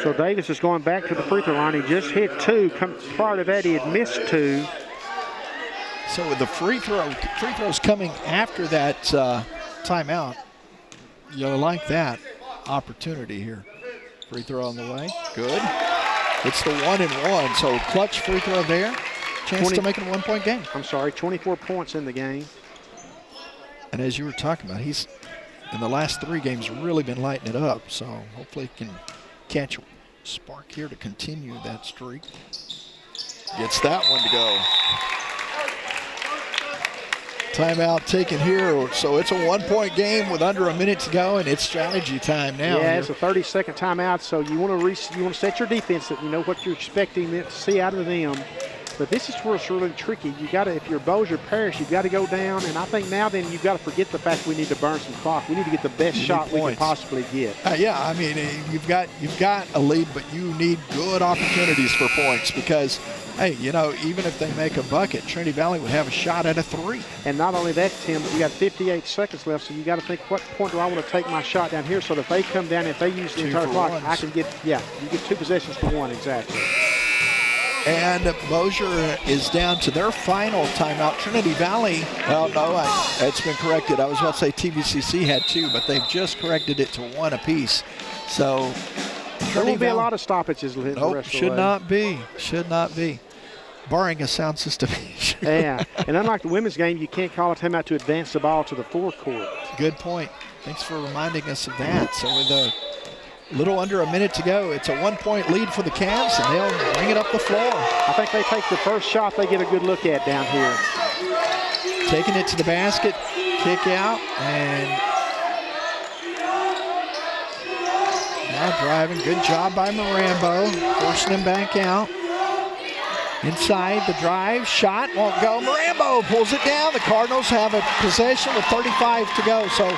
So Davis is going back to the free throw line. He just hit 2. Prior to that, he had missed 2. So with the free throws coming after that timeout, you'll like that opportunity here. Free throw on the way. Good. It's the 1-and-1, so clutch free throw there. Chance to make it a 1-point game. I'm sorry, 24 points in the game. And as you were talking about, he's in the last 3 games really been lighting it up, so hopefully he can catch spark here to continue that streak. Gets that one to go. Timeout taken here, so it's a 1-point game with under a minute to go, and it's strategy time now. Yeah, here. it's a 30-second timeout, so you want to set your defense that you know what you're expecting to see out of them. But this is where it's really tricky. You got to, if you're Bossier Parish, you've got to go down, and I think now then you've got to forget the fact we need to burn some clock. We need to get the best shot we can possibly get. Yeah, I mean you've got a lead, but you need good opportunities for points because, hey, you know, even if they make a bucket, Trinity Valley would have a shot at a 3. And not only that, Tim, but you got 58 seconds left, so you got to think, what point do I want to take my shot down here so that if they come down, if they use the entire clock, I can get, you get 2 possessions for 1, exactly. And Bossier is down to their final timeout. Trinity Valley, well, no, it's been corrected. I was about to say TVCC had 2, but they've just corrected it to 1 apiece. So there will be a lot of stoppages the rest of the way. Should not be. Should not be. Barring a sound system issue. Yeah, and unlike the women's game, you can't call a timeout to advance the ball to the forecourt. Good point. Thanks for reminding us of that. So with a little under a minute to go, it's a 1-point lead for the Cavs, and they'll bring it up the floor. I think they take the first shot they get a good look at down here. Taking it to the basket, kick out, and now driving. Good job by Marambo, forcing him back out. Inside the drive, shot, won't go. Marambo pulls it down. The Cardinals have a possession with 35 to go, so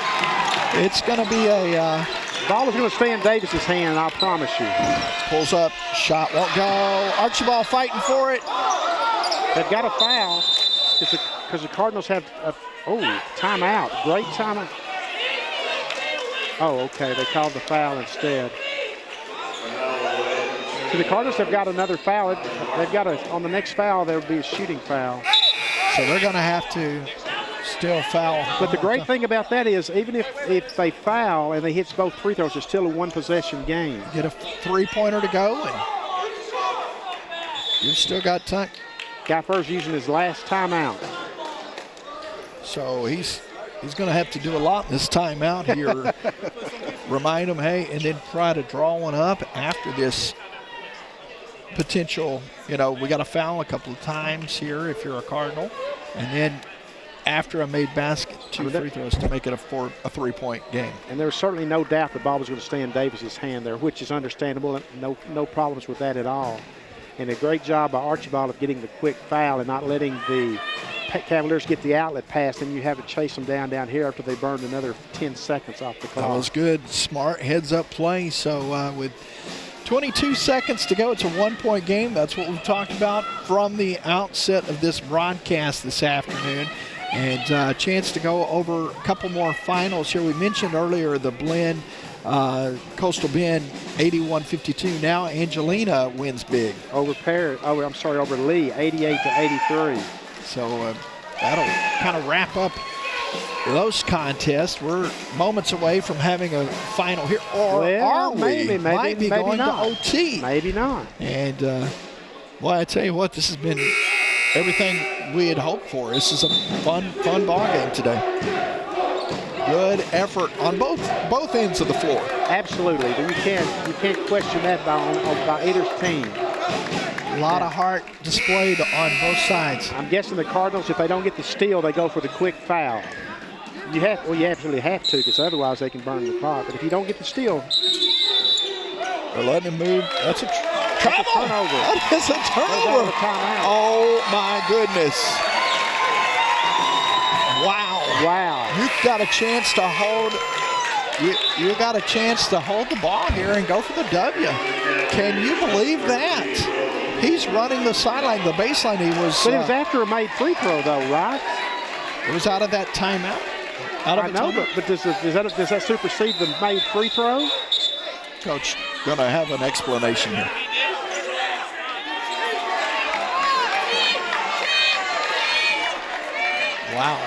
it's going to be a... ball is going to stay in Davis's hand, I promise you. Pulls up, shot won't go. Archibald fighting for it. They've got a foul because the Cardinals have timeout. Great timeout. Oh, okay, they called the foul instead. So the Cardinals have got another foul. They've got on the next foul, there will be a shooting foul. So they're going to have to still foul. But the great thing about that is even if they foul and they hit both free throws, it's still a 1-possession game. Get a 3-pointer to go, and you've still got time. Guyfer's using his last timeout. So he's going to have to do a lot in this timeout here. Remind him, hey, and then try to draw one up after this potential. You know, we got to foul a couple of times here if you're a Cardinal, and then after a made basket, 2 free throws to make it a 3-point game. And there's certainly no doubt the ball was going to stay in Davis's hand there, which is understandable. No problems with that at all. And a great job by Archibald of getting the quick foul and not letting the Cavaliers get the outlet pass, and you have to chase them down here after they burned another 10 seconds off the clock. That was good. Smart heads-up play. So with 22 seconds to go, it's a 1-point game. That's what we've talked about from the outset of this broadcast this afternoon. And a chance to go over a couple more finals here. We mentioned earlier the blend, Coastal Bend 81-52. Now Angelina wins big. Over Lee, 88-83. So that'll kind of wrap up those contests. We're moments away from having a final here. Or are we? Maybe Might be going not. to OT. Maybe not. And, well, I tell you what, this has been everything we had hoped for. This is a fun ball game today. Good effort on both ends of the floor. Absolutely. You can't question that by either team. A lot of heart displayed on both sides. I'm guessing the Cardinals, if they don't get the steal, they go for the quick foul. You absolutely have to, because otherwise they can burn the clock. But if you don't get the steal, they're letting him move. That's a travel. Turnover. That is a turnover. Oh my goodness! Wow. You've got a chance to hold. You got a chance to hold the ball here and go for the W. Can you believe that? He's running the sideline, the baseline. But it was after a made free throw, though, right? It was out of that timeout. I know, but does that supersede the made free throw? Coach going to have an explanation here. Wow.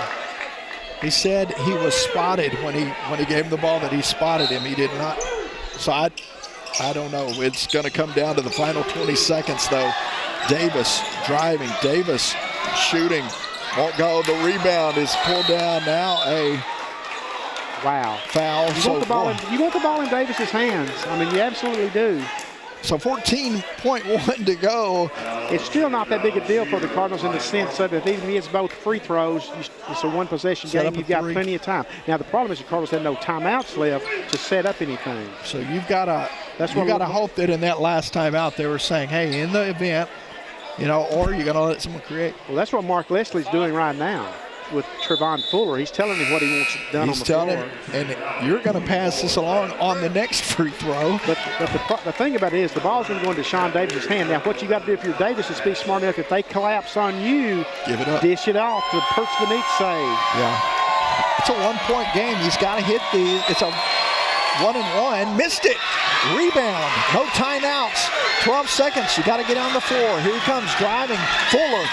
He said he was spotted when he gave him the ball, that he spotted him. He did not. So I don't know. It's going to come down to the final 20 seconds, though. Davis driving. Davis shooting. Won't go. The rebound is pulled down now. Wow. Foul. You want the ball in Davis's hands. I mean, you absolutely do. So 14.1 to go. It's still not that big a deal for the Cardinals in the sense of if even if he gets both free throws, it's a one-possession Set game. up a You've got three. plenty of time. Now, the problem is the Cardinals have no timeouts left to set up anything. So you've got to what hope that in that last timeout they were saying, hey, in the event, or you're going to let someone create. Well, that's what Mark Leslie's doing right now with Trevon Fuller. He's telling him what he wants done He's on the floor. telling him, and you're going to pass this along on the next free throw. But the thing about it is the ball's going to go into Sean Davis's hand. Now, what you got to do if you're Davis is be smart enough. If they collapse on you, Give it up. dish it off to Perch Beneath save. Yeah. It's a one-point game. He's got to hit these. It's a 1-and-1. Missed it. Rebound. No timeouts. 12 seconds. You got to get on the floor. Here he comes driving. Fuller.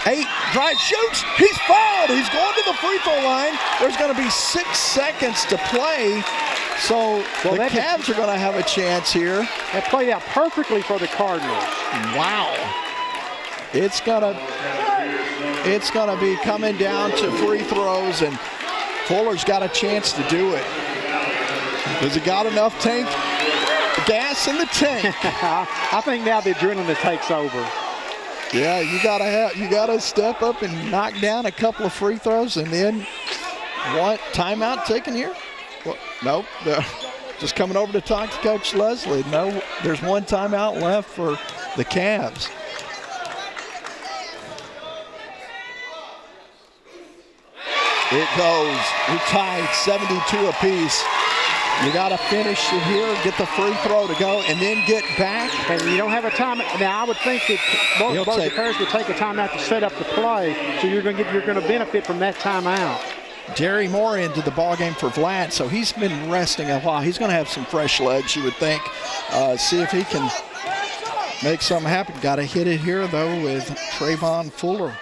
8, drive, shoots, he's fouled, he's going to the free throw line. There's going to be 6 seconds to play, so the Cavs are going to have a chance here. That played out perfectly for the Cardinals. Wow. It's gonna be coming down to free throws, and Fuller's got a chance to do it. Has he got enough gas in the tank? I think now the adrenaline takes over. Yeah, you gotta step up and knock down a couple of free throws, and then one timeout taken here. Well, nope, just coming over to talk to Coach Leslie. No, there's one timeout left for the Cavs. It goes. We're tied 72 apiece. You got to finish it here, get the free throw to go, and then get back. And you don't have a time. Now, I would think that Bossier Parish would take a timeout to set up the play, so you're going to benefit from that timeout. Jerry Moore into the ball game for Vlad, so he's been resting a while. He's going to have some fresh legs, you would think. See if he can make something happen. Got to hit it here, though, with Trevon Fuller.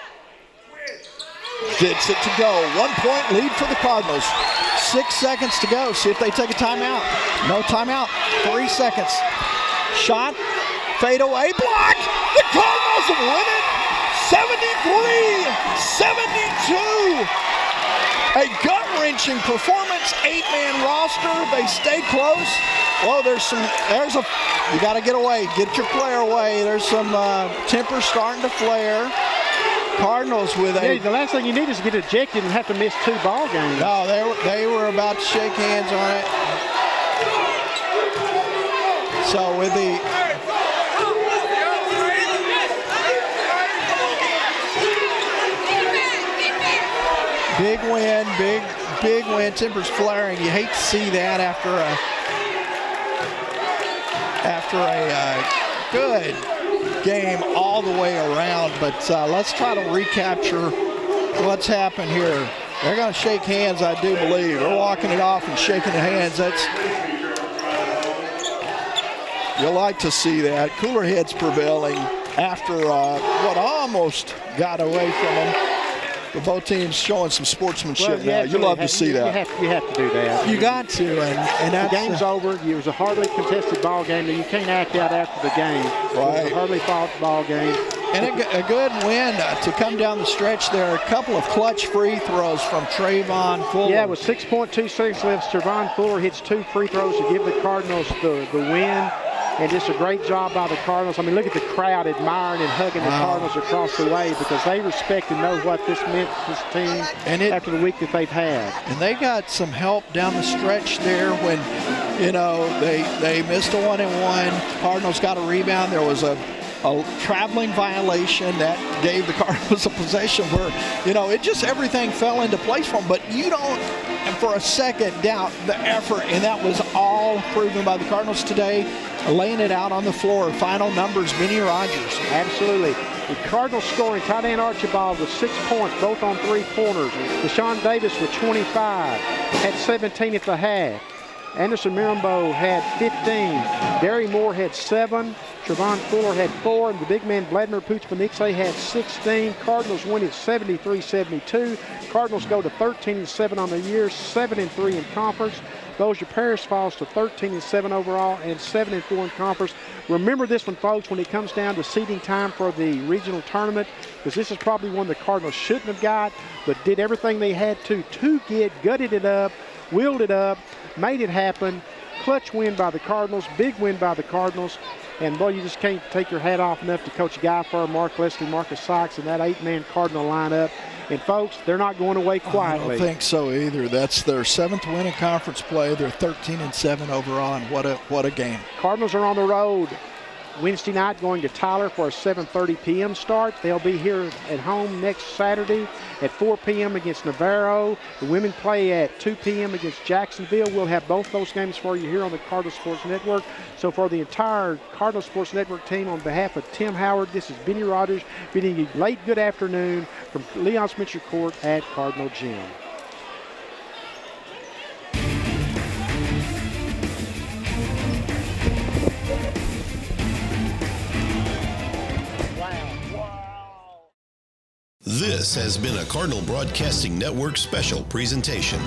Gets it to go. 1-point lead for the Cardinals. 6 seconds to go. See if they take a timeout. No timeout. 3 seconds. Shot. Fade away. Block. The Cardinals have won it. 73-72. A gut-wrenching performance. 8-man roster. They stay close. Whoa, you got to get away. Get your player away. There's some temper starting to flare. Cardinals with the last thing you need is to get ejected and have to miss 2 ball games. No, they were about to shake hands on it. So with the big win, tempers flaring. You hate to see that after a good game all the way around, but let's try to recapture what's happened here. They're going to shake hands, I do believe. They're walking it off and shaking the hands. You'll like to see that. Cooler heads prevailing after what almost got away from them. But both teams showing some sportsmanship now. You love to see that. You have to do that. You got to, and the game's over. It was a hardly contested ball game. You can't act out after the game. Right. It was a hardly fought ball game. And a good win to come down the stretch there. A couple of clutch free throws from Trevon Fuller. Yeah, with 6.2 seconds left, Trevon Fuller hits 2 free throws to give the Cardinals the win. And just a great job by the Cardinals. I mean, look at the crowd admiring and hugging the Cardinals across the way because they respect and know what this meant to this team after the week that they've had. And they got some help down the stretch there when, they missed a 1-and-1. Cardinals got a rebound. There was a traveling violation that gave the Cardinals a possession where, everything fell into place for them. But you don't, for a second, doubt the effort, and that was all proven by the Cardinals today, laying it out on the floor. Final numbers, Benny Rogers. Absolutely. The Cardinals scoring, tight end Archibald with 6 points, both on 3-pointers. Deshaun Davis with 25, had 17 at the half. Anderson Mirambo had 15. Derry Moore had 7. Trevon Fuller had 4. And the big man Vladimir Puch-Benixe had 16. Cardinals win it 73-72. Cardinals go to 13-7 on the year, 7-3 in conference. Bossier Parish falls to 13-7 overall and 7-4 in conference. Remember this one, folks, when it comes down to seeding time for the regional tournament, because this is probably one the Cardinals shouldn't have got, but did everything they had to get, gutted it up, willed it up, made it happen. Clutch win by the Cardinals, big win by the Cardinals. And, boy, you just can't take your hat off enough to Coach Guy Fur, Mark Leslie, Marcus Sykes, and that 8-man Cardinal lineup. And, folks, they're not going away quietly. I don't think so either. That's their 7th win in conference play. They're 13-7 overall, and what a game. Cardinals are on the road Wednesday night, going to Tyler for a 7:30 p.m. start. They'll be here at home next Saturday at 4 p.m. against Navarro. The women play at 2 p.m. against Jacksonville. We'll have both those games for you here on the Cardinal Sports Network. So for the entire Cardinal Sports Network team, on behalf of Tim Howard, this is Benny Rogers bidding you late good afternoon from Leon Spencer Court at Cardinal Gym. This has been a Cardinal Broadcasting Network special presentation.